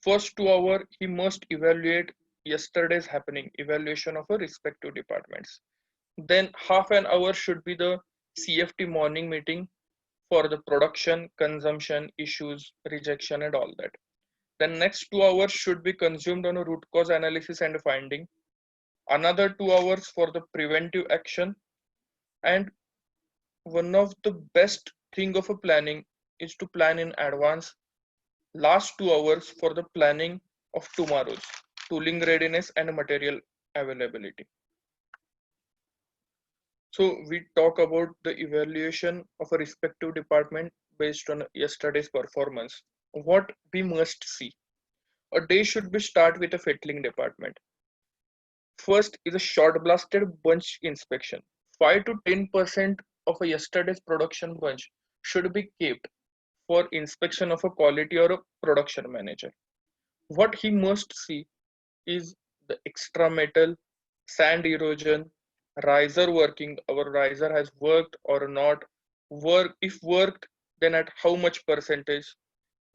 First 2 hours, he must evaluate yesterday's happening, evaluation of a respective departments. Then half an hour should be the CFT morning meeting for the production, consumption, issues, rejection and all that. The next 2 hours should be consumed on a root cause analysis and finding. Another 2 hours for the preventive action. And one of the best thing of a planning is to plan in advance last 2 hours for the planning of tomorrow's tooling readiness and material availability. So we talk about the evaluation of a respective department based on yesterday's performance. What we must see. A day should be start with a fettling department. First is a short blasted bunch inspection. 5 to 10% of a yesterday's production bunch should be kept for inspection of a quality or a production manager. What he must see is the extra metal, sand erosion, riser working. Our riser has worked or not. If worked, then at how much percentage?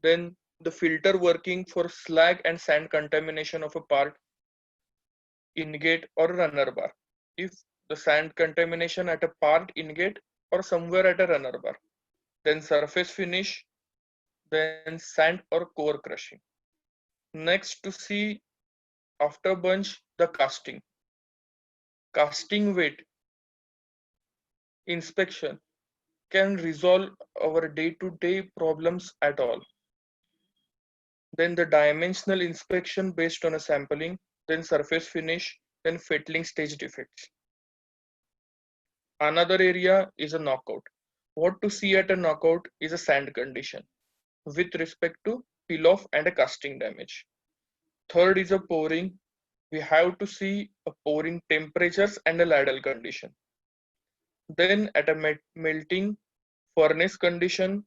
Then the filter working for slag and sand contamination of a part, ingate or runner bar. If the sand contamination at a part ingate or somewhere at a runner bar. Then surface finish, then sand or core crushing. Next to see after bunch the casting. Casting weight inspection can resolve our day-to-day problems at all. Then the dimensional inspection based on a sampling, then surface finish, then fettling stage defects. Another area is a knockout. What to see at a knockout is a sand condition with respect to peel off and a casting damage. Third is a pouring. We have to see a pouring temperatures and a ladle condition. Then at a melting furnace condition,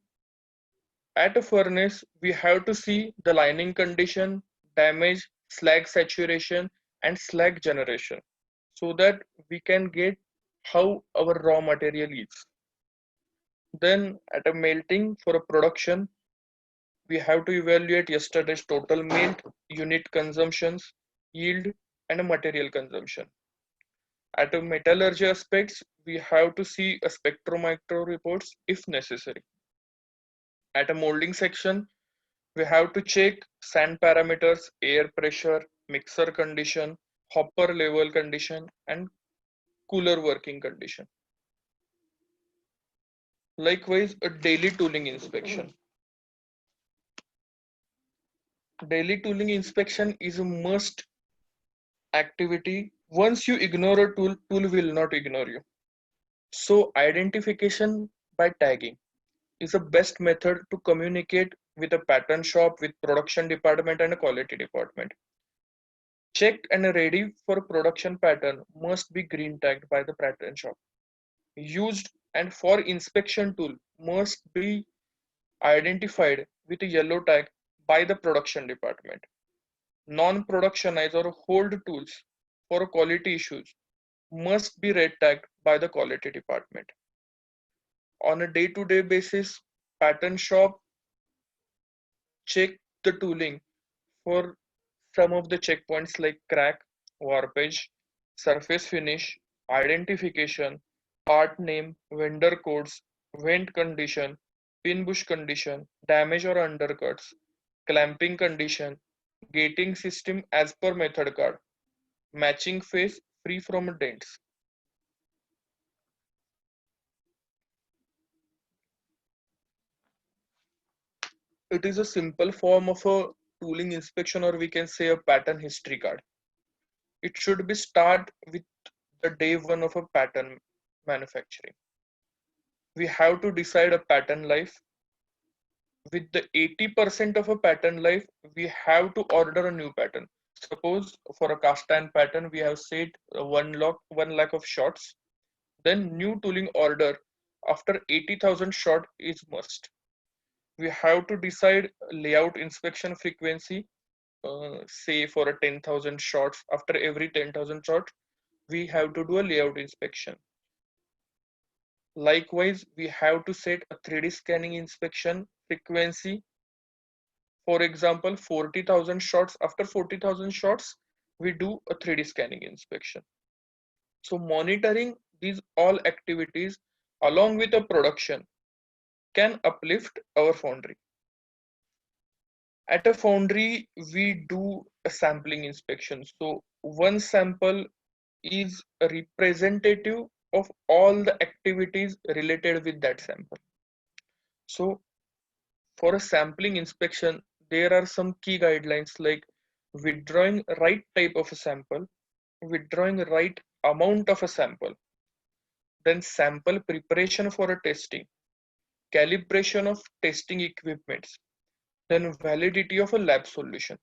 at a furnace, we have to see the lining condition, damage, slag saturation, and slag generation so that we can get how our raw material is. Then at a melting for a production, we have to evaluate yesterday's total melt, unit consumptions, yield, and a material consumption. At a metallurgy aspects, we have to see a spectrometer reports if necessary. At a molding section, We have to check sand parameters, air pressure, mixer condition, hopper level condition, and cooler working condition. Likewise, a daily tooling inspection. Daily tooling inspection is a must activity. Once you ignore a tool, tool will not ignore you. So identification by tagging is the best method to communicate with a pattern shop, with production department and a quality department. Checked and ready for production pattern must be green tagged by the pattern shop. Used and for inspection tool must be identified with a yellow tag by the production department. Non-productionized or hold tools for quality issues must be red tagged by the quality department. On a day-to-day basis, pattern shop check the tooling for some of the checkpoints like crack, warpage, surface finish, identification, part name, vendor codes, vent condition, pin bush condition, damage or undercuts, clamping condition, gating system as per method card, matching face free from dents. It is a simple form of a tooling inspection, or we can say a pattern history card. It should be start with the day one of a pattern manufacturing. We have to decide a pattern life. With the 80% of a pattern life, we have to order a new pattern. Suppose for a cast iron pattern, we have said 1 lakh of shots. Then new tooling order after 80,000 shot is must. We have to decide layout inspection frequency. Say for a 10,000 shots, after every 10,000 shots, we have to do a layout inspection. Likewise, we have to set a 3D scanning inspection frequency. For example, 40,000 shots, after 40,000 shots, we do a 3D scanning inspection. So monitoring these all activities along with a production can uplift our foundry. At a foundry, we do a sampling inspection. So one sample is a representative of all the activities related with that sample. So for a sampling inspection, there are some key guidelines like withdrawing right type of a sample, withdrawing right amount of a sample, then sample preparation for a testing, calibration of testing equipments, then validity of a lab solution.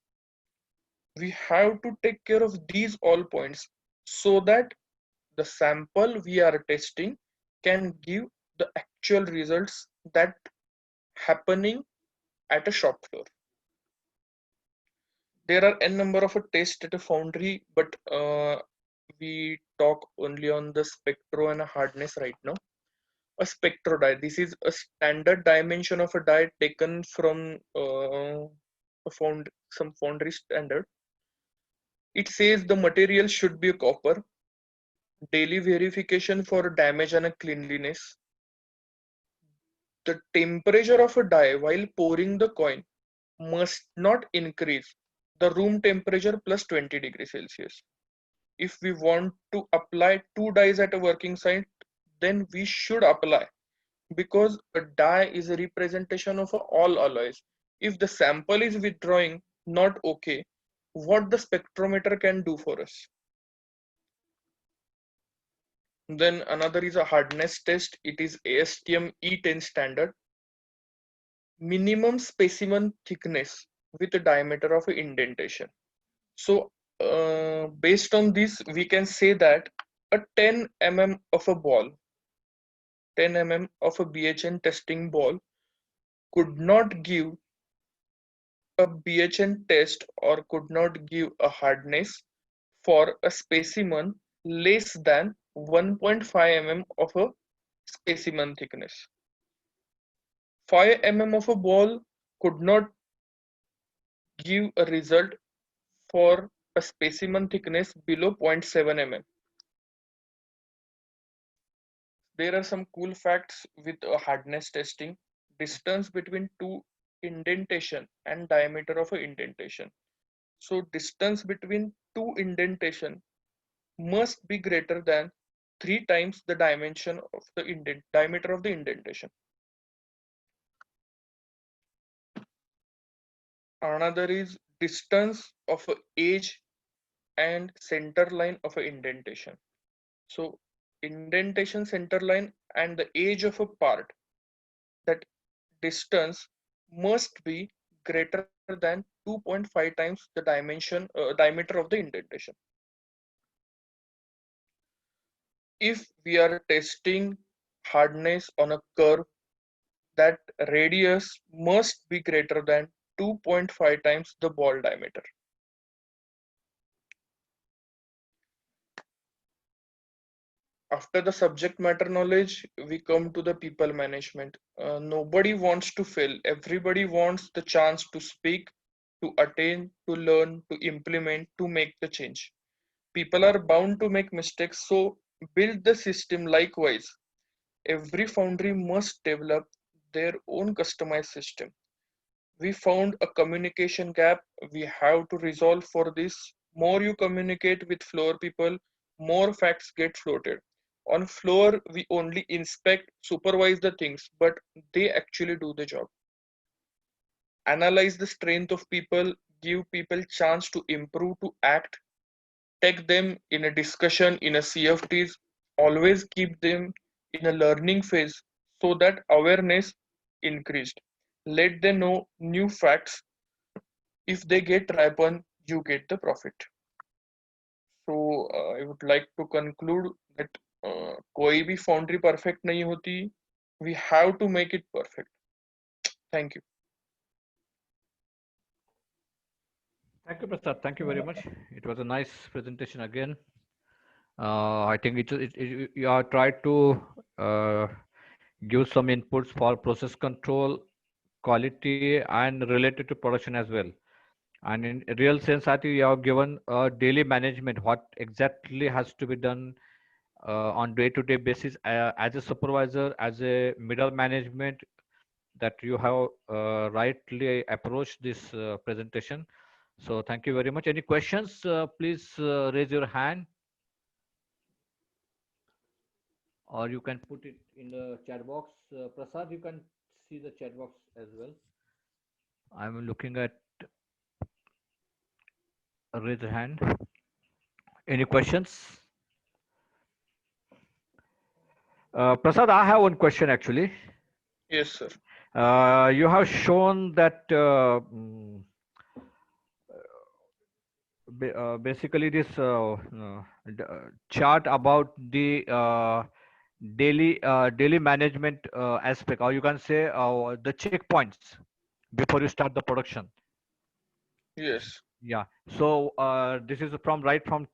We have to take care of these all points so that the sample we are testing can give the actual results that happening at a shop floor. There are n number of a tests at a foundry, but we talk only on the spectro and a hardness right now. A spectro die. This is a standard dimension of a die taken from some foundry standard. It says the material should be a copper. Daily verification for damage and a cleanliness. The temperature of a die while pouring the coin must not increase the room temperature plus 20 degrees Celsius. If we want to apply 2 dies at a working site, then we should apply, because a die is a representation of all alloys. If the sample is withdrawing not okay, what the spectrometer can do for us? Then another is a hardness test. It is ASTM E10 standard. Minimum specimen thickness with a diameter of indentation. So based on this, we can say that a 10 mm of a ball, 10 mm of a BHN testing ball could not give a BHN test or could not give a hardness for a specimen less than 1.5 mm of a specimen thickness. 5 mm of a ball could not give a result for a specimen thickness below 0.7 mm. There are some cool facts with hardness testing. Distance between two indentation and diameter of a indentation. So distance between two indentation must be greater than 3 times the dimension of the diameter of the indentation. Another is distance of a edge and center line of a indentation. So indentation center line and the edge of a part, that distance must be greater than 2.5 times the diameter of the indentation. If we are testing hardness on a curve, that radius must be greater than 2.5 times the ball diameter. After the subject matter knowledge, we come to the people management. Nobody wants to fail. Everybody wants the chance to speak, to attain, to learn, to implement, to make the change. People are bound to make mistakes, so build the system likewise. Every foundry must develop their own customized system. We found a communication gap we have to resolve. For this, more you communicate with floor people, more facts get floated. On floor, we only inspect, supervise the things, but they actually do the job. Analyze the strength of people, give people chance to improve, to act, take them in a discussion, in a CFTs, always keep them in a learning phase so that awareness increased. Let them know new facts. If they get ripen, you get the profit. So I would like to conclude that कोई भी foundry perfect नहीं होती. We have to make it perfect. Thank you. Thank you, Prasad. Thank you very much. It was a nice presentation again. I think you are tried to give some inputs for process control, quality, and related to production as well. And in real sense, I think you have given daily management, what exactly has to be done on day-to-day basis as a supervisor, as a middle management, that you have rightly approached this presentation. So thank you very much. Any questions? Please raise your hand, or you can put it in the chat box. Prasad, you can see the chat box as well. I'm looking at raise a hand. Any questions? Prasad, I have one question actually. Yes, sir. You have shown that basically this chart about the daily management aspect, or you can say the checkpoints before you start the production. Yes. Yeah. So this is from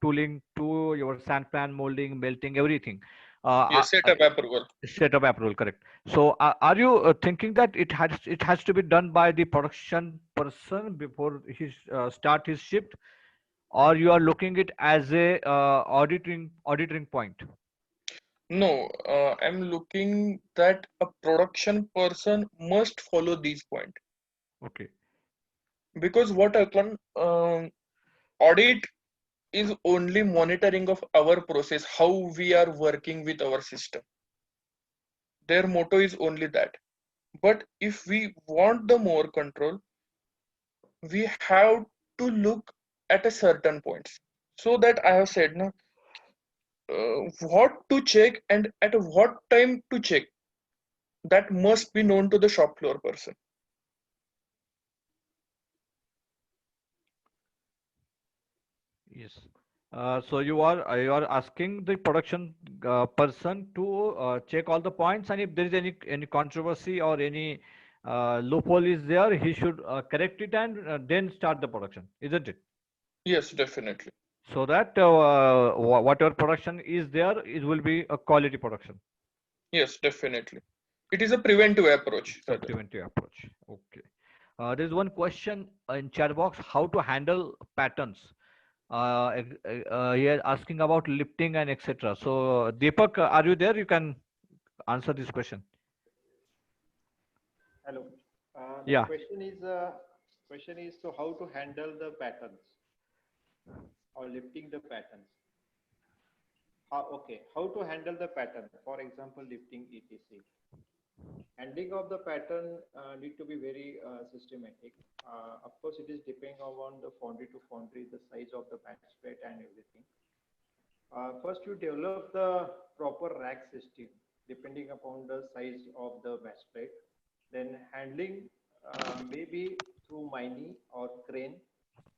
tooling to your sand plan, molding, melting, everything. Yes, setup approval. Setup approval, correct. So are you thinking that it has to be done by the production person before he start his shift, or you are looking it as a auditing point? No, I'm looking that a production person must follow these points. Okay. Because what happen, audit is only monitoring of our process, how we are working with our system. Their motto is only that. But if we want the more control, we have to look at a certain points. So that I have said now, what to check and at what time to check, that must be known to the shop floor person. Yes. So you are asking the production person to check all the points, and if there is any controversy or any loophole is there, he should correct it and then start the production, isn't it? Yes, definitely. So that whatever production is there, it will be a quality production. Yes, definitely. It is a preventive approach. A preventive approach. Okay. There's one question in chat box: how to handle patterns. Here asking about lifting and etc. So Deepak, are you there? You can answer this question. Hello. The Yeah. question is so how to handle the patterns or lifting the patterns. Okay, how to handle the pattern? For example, lifting etc. Handling of the pattern need to be very systematic. Of course, it is depending on the foundry to foundry, the size of the batch plate and everything. First, you develop the proper rack system depending upon the size of the batch plate. Then handling maybe through Mini or crane.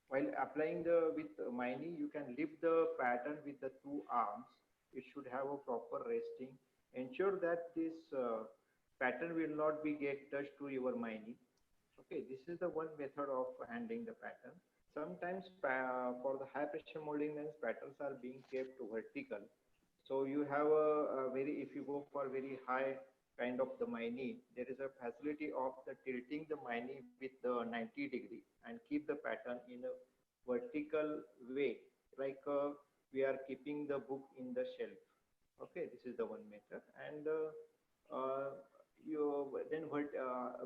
While applying the with Mini, you can lift the pattern with the two arms. It should have a proper resting. Ensure that this pattern will not be get touched to your Mini. Okay, this is the one method of handling the pattern. Sometimes for the high pressure molding lens, patterns are being kept vertical. So you have if you go for very high kind of the Mini, there is a facility of the tilting the Mini with the 90-degree and keep the pattern in a vertical way, like we are keeping the book in the shelf. Okay, this is the one method. And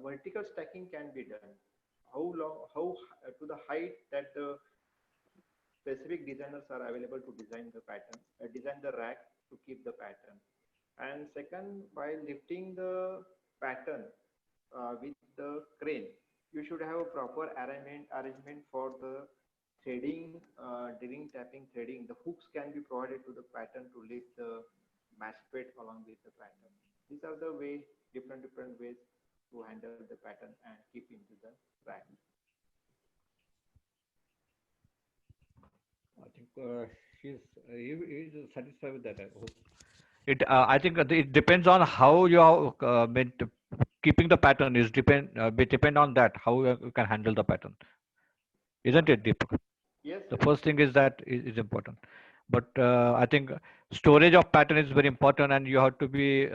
vertical stacking can be done. How long, to the height that the specific designers are available to design the pattern, design the rack to keep the pattern. And second, by lifting the pattern with the crane, you should have a proper arrangement for the threading, drilling, tapping, threading. The hooks can be provided to the pattern to lift the match plate along with the pattern. These are the different ways to handle the pattern and keep into the rack. I think he's satisfied with that. I hope. I think it depends on how you are keeping the pattern is depend on that how you can handle the pattern, isn't it, Deepak? Yes, The yes. first thing is that is important, but I think storage of pattern is very important, and you have to be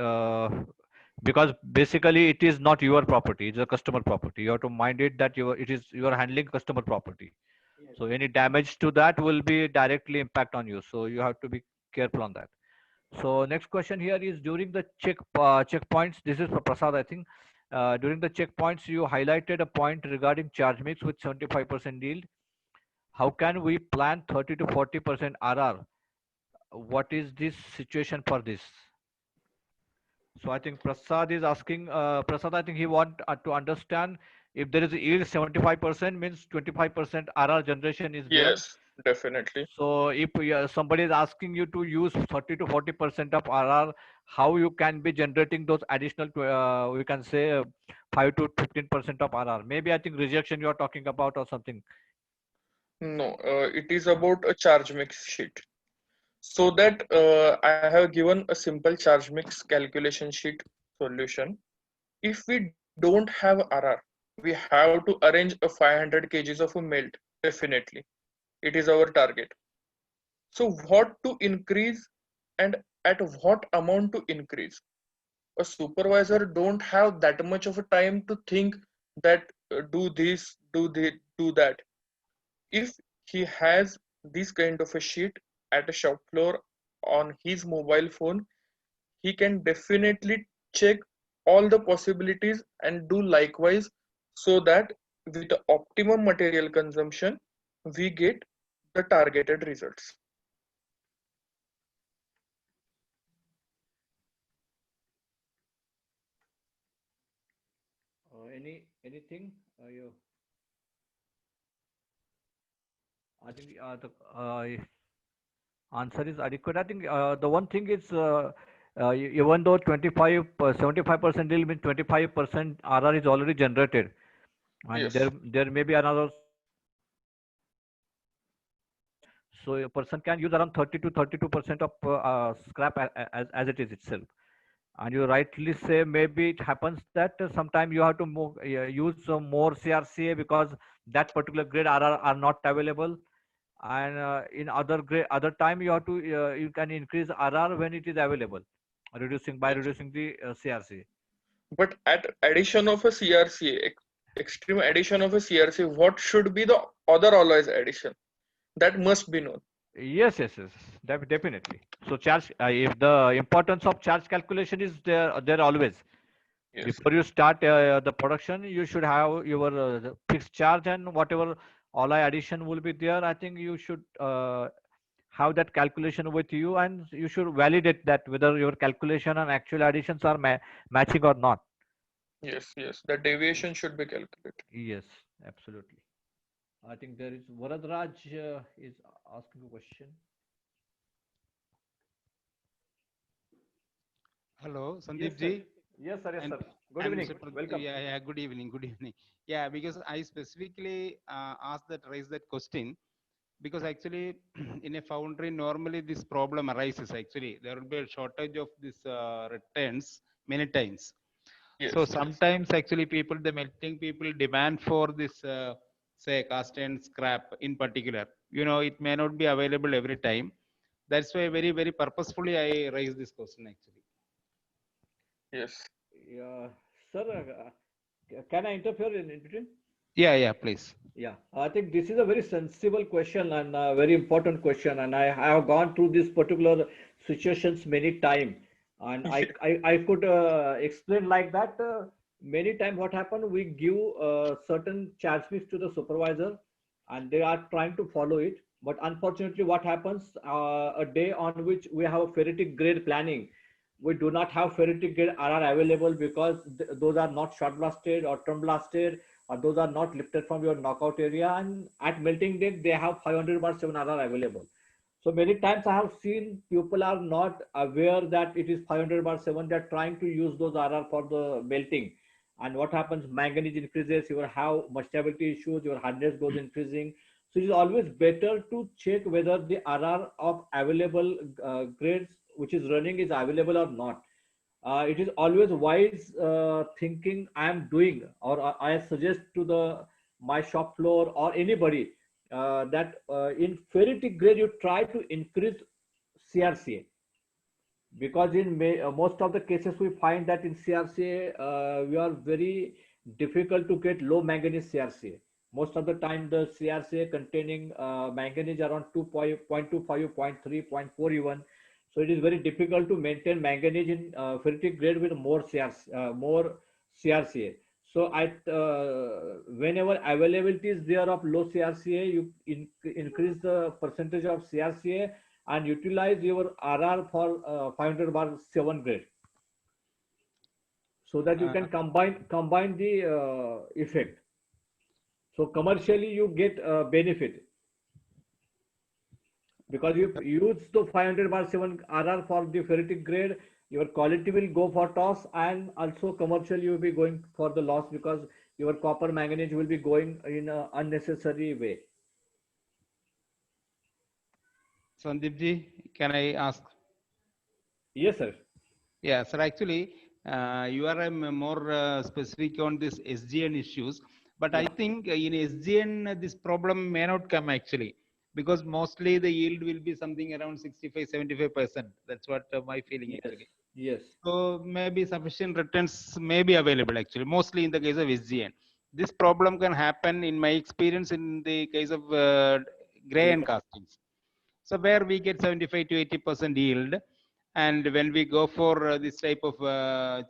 because basically it is not your property; it's a customer property. You have to mind it that you are handling customer property. Yes. So any damage to that will be directly impact on you. So you have to be careful on that. So next question here is during the checkpoints. This is for Prasad, I think. During the checkpoints, you highlighted a point regarding charge mix with 75% yield. How can we plan 30 to 40% RR? What is this situation for this? So I think Prasad is asking, Prasad, I think he want to understand if there is a yield 75% means 25% RR generation is there. Yes, definitely. So if somebody is asking you to use 30 to 40% of RR, how you can be generating those additional, we can say 5 to 15% of RR. Maybe I think rejection you are talking about or something. No, it is about a charge mix sheet. So that I have given a simple charge mix calculation sheet solution. If we don't have RR, we have to arrange a 500 kgs of a melt. Definitely, it is our target. So what to increase and at what amount to increase? A supervisor don't have that much of a time to think that do this, do that. If he has this kind of a sheet at a shop floor on his mobile phone, he can definitely check all the possibilities and do likewise so that with the optimum material consumption, we get the targeted results. Anything? I think the answer is adequate. I think the one thing is even though 75% deal means 25% RR is already generated, and Yes, there may be another. So a person can use around 30 to 32% of scrap as it is itself. And you rightly say maybe it happens that sometime you have to use some more CRCA because that particular grade RR are not available, and in other time you have to you can increase RR when it is available, yes. reducing the CRCA. But at addition of a CRCA, extreme addition of a CRCA, what should be the other alloys addition? That must be known. Yes, definitely. So charge if the importance of charge calculation is there always. Yes. Before you start the production, you should have your the fixed charge and whatever alloy addition will be there. I think you should have that calculation with you, and you should validate that whether your calculation and actual additions are matching or not. Yes. Yes. The deviation should be calculated. Yes, absolutely. I think there is Varadraj is asking a question. Hello, Yes, Sandeep sir. ji, Yes, sir. Yes, and sir. Good and evening. Mr. Welcome. Yeah, yeah, good evening, good evening. Yeah, because I specifically raised that question because actually in a foundry normally this problem arises. Actually, there will be a shortage of this returns many times. Yes. So Yes. sometimes actually the melting people demand for this say cast and scrap in particular. You know, it may not be available every time. That's why very purposefully I raised this question actually. Yes. Yeah, sir. Can I interfere in between? Yeah, please. Yeah, I think this is a very sensible question and a very important question, and I have gone through these particular situations many times, and I could explain like that. Many times, what happened, we give certain charge mix to the supervisor, and they are trying to follow it. But unfortunately, what happens a day on which we have a ferritic grade planning, we do not have ferritic grade RR available because those are not short blasted or term blasted, or those are not lifted from your knockout area, and at melting date they have 500 bar 7 RR available. So many times I have seen people are not aware that it is 500 bar 7. They're trying to use those RR for the melting, and what happens, manganese increases, you will have much stability issues, your hardness goes increasing. So it is always better to check whether the RR of available grades which is running is available or not. It is always wise thinking I am doing, or I suggest to the my shop floor or anybody that in ferritic grade you try to increase CRCA, because in most of the cases we find that in CRCA we are very difficult to get low manganese CRCA. Most of the time the CRCA containing manganese around 2.25, 0.3, 0.4 even. So it is very difficult to maintain manganese in ferritic grade with more CRCA. So whenever availability is there of low CRCA, you increase the percentage of CRCA and utilize your RR for 500 bar 7 grade, so that you Uh, can combine the effect. So commercially you get benefit, because you use the 500 bar 7 RR for the ferritic grade, your quality will go for toss, and also commercially you will be going for the loss because your copper manganese will be going in an unnecessary way. Sandeep ji, can I ask? Yes, sir. Yeah, sir. Actually, you are more specific on this SGN issues, but I Yeah. think in SGN this problem may not come actually because mostly the yield will be something around 65-75%. That's what my feeling Yes. actually. Yes. So maybe sufficient returns may be available actually, mostly in the case of SGN. This problem can happen in my experience in the case of gray and castings. So where we get 75 to 80% yield, and when we go for this type of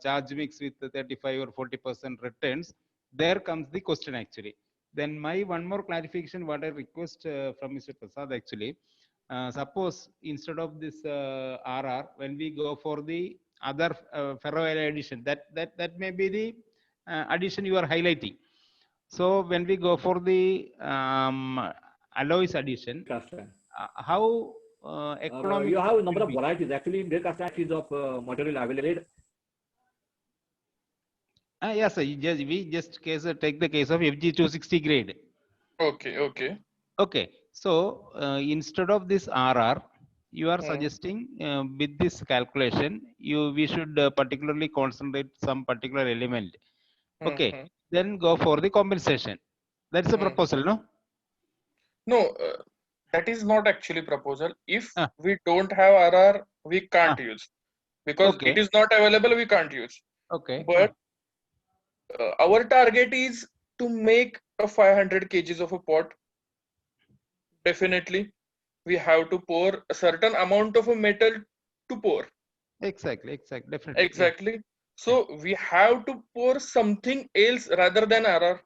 charge mix with 35 or 40% returns, there comes the question actually. Then my one more clarification, what I request from Mr. Prasad actually, suppose instead of this RR, when we go for the other ferroalloy addition, that may be the addition you are highlighting. So when we go for the alloys addition, Cast iron. how You economic have a will number of be? varieties. Actually, in cast iron is of material available. Yes, sir. We just take the case of FG260 grade. Okay. Okay. Okay, so instead of this RR, you are Hmm. suggesting with this calculation, we should particularly concentrate some particular element. Hmm. Okay, Hmm. then go for the compensation. That's a Hmm. proposal, no? No, that is not actually proposal. If Ah, we don't have RR, we ah, can't use because it okay, is not available. We can't use. okay. But our target is to make a 500 kgs of a pot. Definitely, we have to pour a certain amount of a metal to pour. Exactly, definitely, yeah. Exactly. So we have to pour something else rather than RR.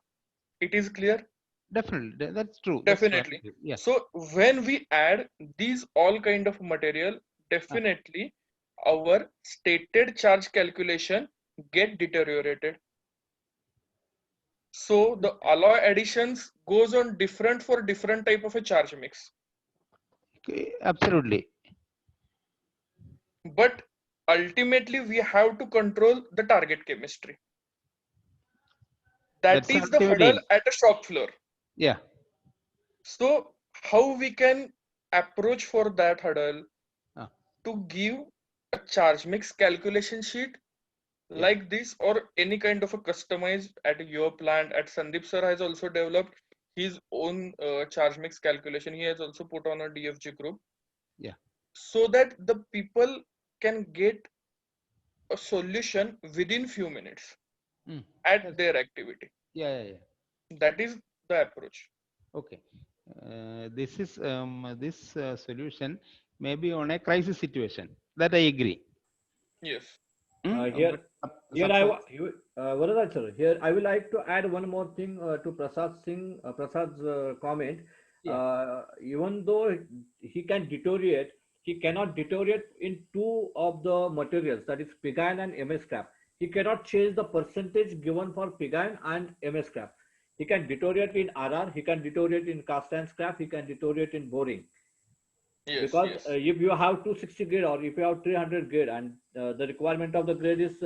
It is clear? Definitely, that's true. That's very Definitely. true. Yeah. So when we add these all kind of material, Ah, definitely our stated charge calculation get deteriorated. So the alloy additions goes on different for different type of a charge mix. okay, absolutely. But ultimately we have to control the target chemistry. That That's is the ultimate hurdle aim. at a shop floor. Yeah. So how we can approach for that hurdle Ah, to give a charge mix calculation sheet yeah. like this or any kind of a customized at your plant. At Sandeep sir has also developed his own charge mix calculation. He has also put on a DFG group Yeah. so that the people can get a solution within few minutes Mm. at That's, their activity. yeah, yeah, yeah. That is the approach. Okay. This is this solution may be on a crisis situation. That I agree. Yes. Mm? Here, But here suppose, Varadhan sir, here I would like to add one more thing to Prasad's comment. yeah. Even though he can deteriorate, he cannot deteriorate in two of the materials, that is pig iron and MS scrap. He cannot change the percentage given for pig iron and MS scrap. He can deteriorate in RR, he can deteriorate in cast iron scrap, he can deteriorate in boring. Yes. Because Yes. if you have 260 grade or if you have 300 grade and the requirement of the grade is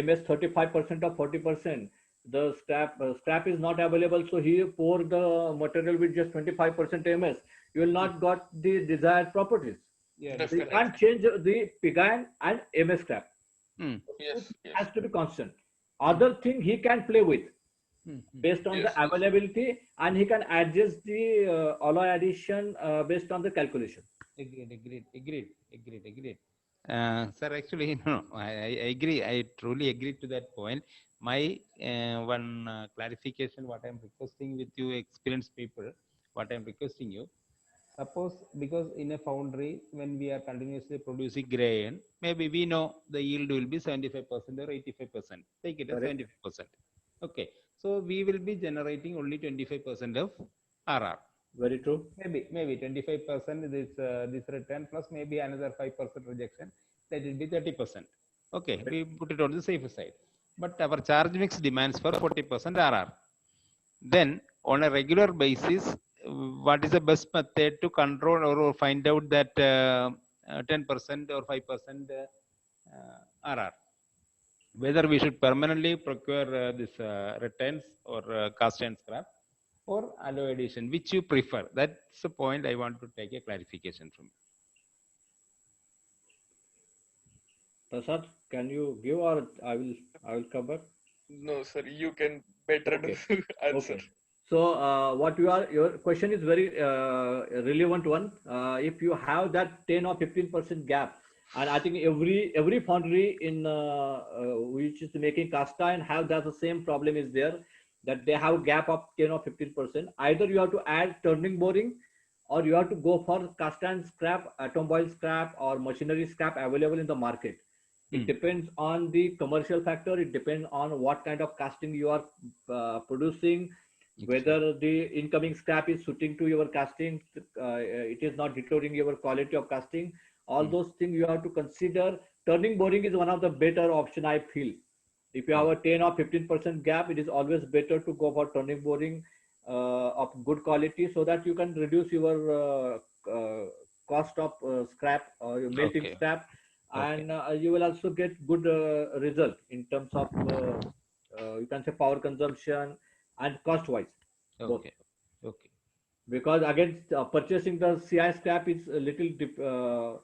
ms 35% or 40%, the scrap is not available, so he pour the material with just 25% ms, you will Mm. not got the desired properties. Yeah, So that's you correct. can't Definitely. change the pig iron and ms scrap. Mm. Two Yes. things Yes. has to be constant. Mm. Other thing he can play with Mm. Mm. based on the Yes. Yes. availability, and he can adjust the alloy addition based on the calculation. Agreed, agreed, agreed, agreed, agreed. Sir, actually, no, I agree. I truly agree to that point. My one clarification, what I'm requesting with you, experienced people, what I'm requesting you, suppose because in a foundry, when we are continuously producing grain, maybe we know the yield will be 75% or 85%. Take it as Correct. 75%. Okay. So we will be generating only 25% of RR. Very true. Maybe 25% this return plus maybe another 5% rejection. That will be 30%. Okay, Correct. we put it on the safer side. But our charge mix demands for 40% RR. Then on a regular basis, what is the best method to control or find out that 10% or 5% RR? Whether we should permanently procure this returns or cast iron scrap or alloy addition, which you prefer? That's the point I want to take a clarification from Prasad, can you give, or I will cover? No, sir. You can better do Okay. answer. Okay. So what your question is very relevant one. If you have that 10 or 15% gap, and I think every foundry in which is making cast iron have that the same problem is there, that they have gap of 10 or 15%. Either you have to add turning boring, or you have to go for cast iron scrap, automobile scrap, or machinery scrap available in the market. It you. depends on the commercial factor. It depends on what kind of casting you are producing, Excellent. whether the incoming scrap is suiting to your casting, it is not deterring your quality of casting. All Mm. those things you have to consider. Turning boring is one of the better option, I feel. If you have Oh, a 10 or 15% gap, it is always better to go for turning boring of good quality, so that you can reduce your cost of scrap or your melting okay. scrap, Okay. and you will also get good result in terms of you can say power consumption and cost wise both. Okay. Okay. Because again purchasing the CI scrap is a little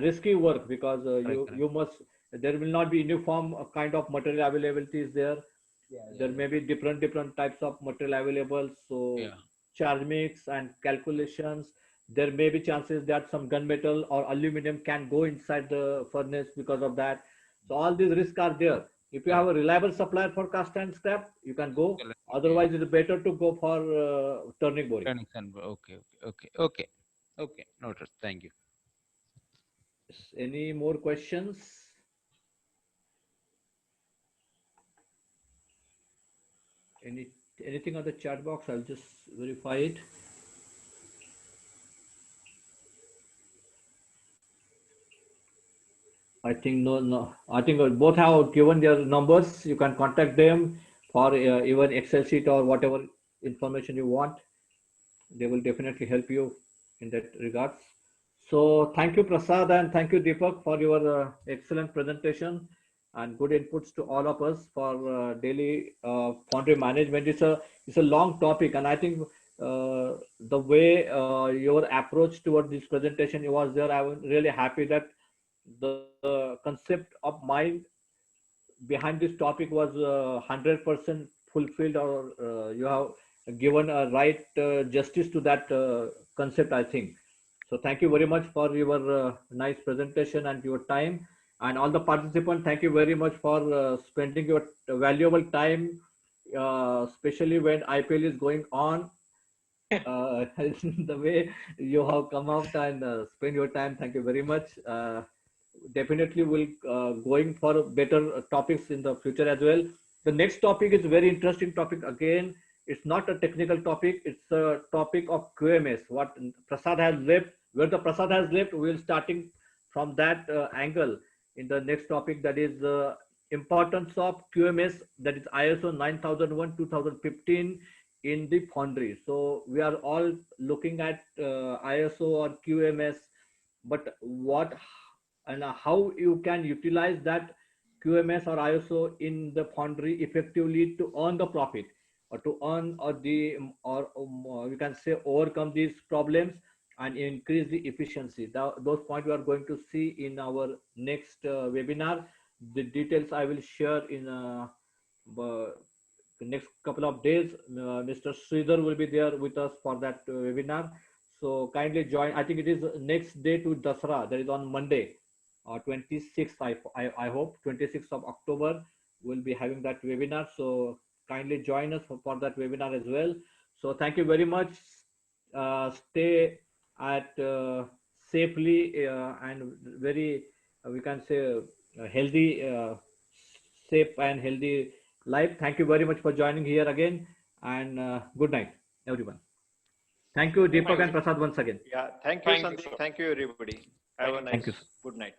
risky work, because Correct. you Correct. you must, there will not be uniform kind of material availability is there. Yeah. Yeah. There may be different types of material available, so Yeah. charge mix and calculations, there may be chances that some gunmetal or aluminum can go inside the furnace because of that. So all these risks are there. If you Yeah. have a reliable supplier for cast and scrap, you can go. Excellent. Yeah. Otherwise, it's better to go for turning boring. Turning sun. Okay. Okay. Okay. Okay. Okay. Noted. Thank you. Any more questions? anything on the chat box? I'll just verify it. I think no. I think both have given their numbers. You can contact them for even Excel sheet or whatever information you want. They will definitely help you in that regards. So thank you, Prasad, and thank you, Deepak, for your excellent presentation and good inputs to all of us for daily foundry management. It's a long topic, and I think the way your approach towards this presentation was there, I was really happy that the concept of mind behind this topic was 100% fulfilled, or you have given a right justice to that concept, I think. So thank you very much for your nice presentation and your time. And all the participants, thank you very much for spending your valuable time, especially when IPL is going on. The way you have come out and spend your time, thank you very much. Definitely will going for better topics in the future as well. The next topic is very interesting topic again. It's not a technical topic, it's a topic of QMS. What Prasad has left, where the Prasad has left, we'll starting from that angle in the next topic, that is the importance of QMS, that is ISO 9001 2015 in the foundry. So we are all looking at ISO or QMS, but what and how you can utilize that QMS or ISO in the foundry effectively to earn the profit, or to earn or we can say overcome these problems and increase the efficiency. Those points we are going to see in our next webinar. The details I will share in the next couple of days. Mr. Sridhar will be there with us for that webinar. So kindly join. I think it is next day to Dasra. That is on Monday, 26th. I hope 26th of October we'll be having that webinar. So kindly join us for that webinar as well. So thank you very much. Stay at safely and very we can say healthy, safe and healthy life. Thank you very much for joining here again, and good night, everyone. Thank you, Deepak and Prasad, once again. Yeah, thank you, Thank you, Sandeep. sir. Thank you, everybody. Have a Thank you, nice sir. good night.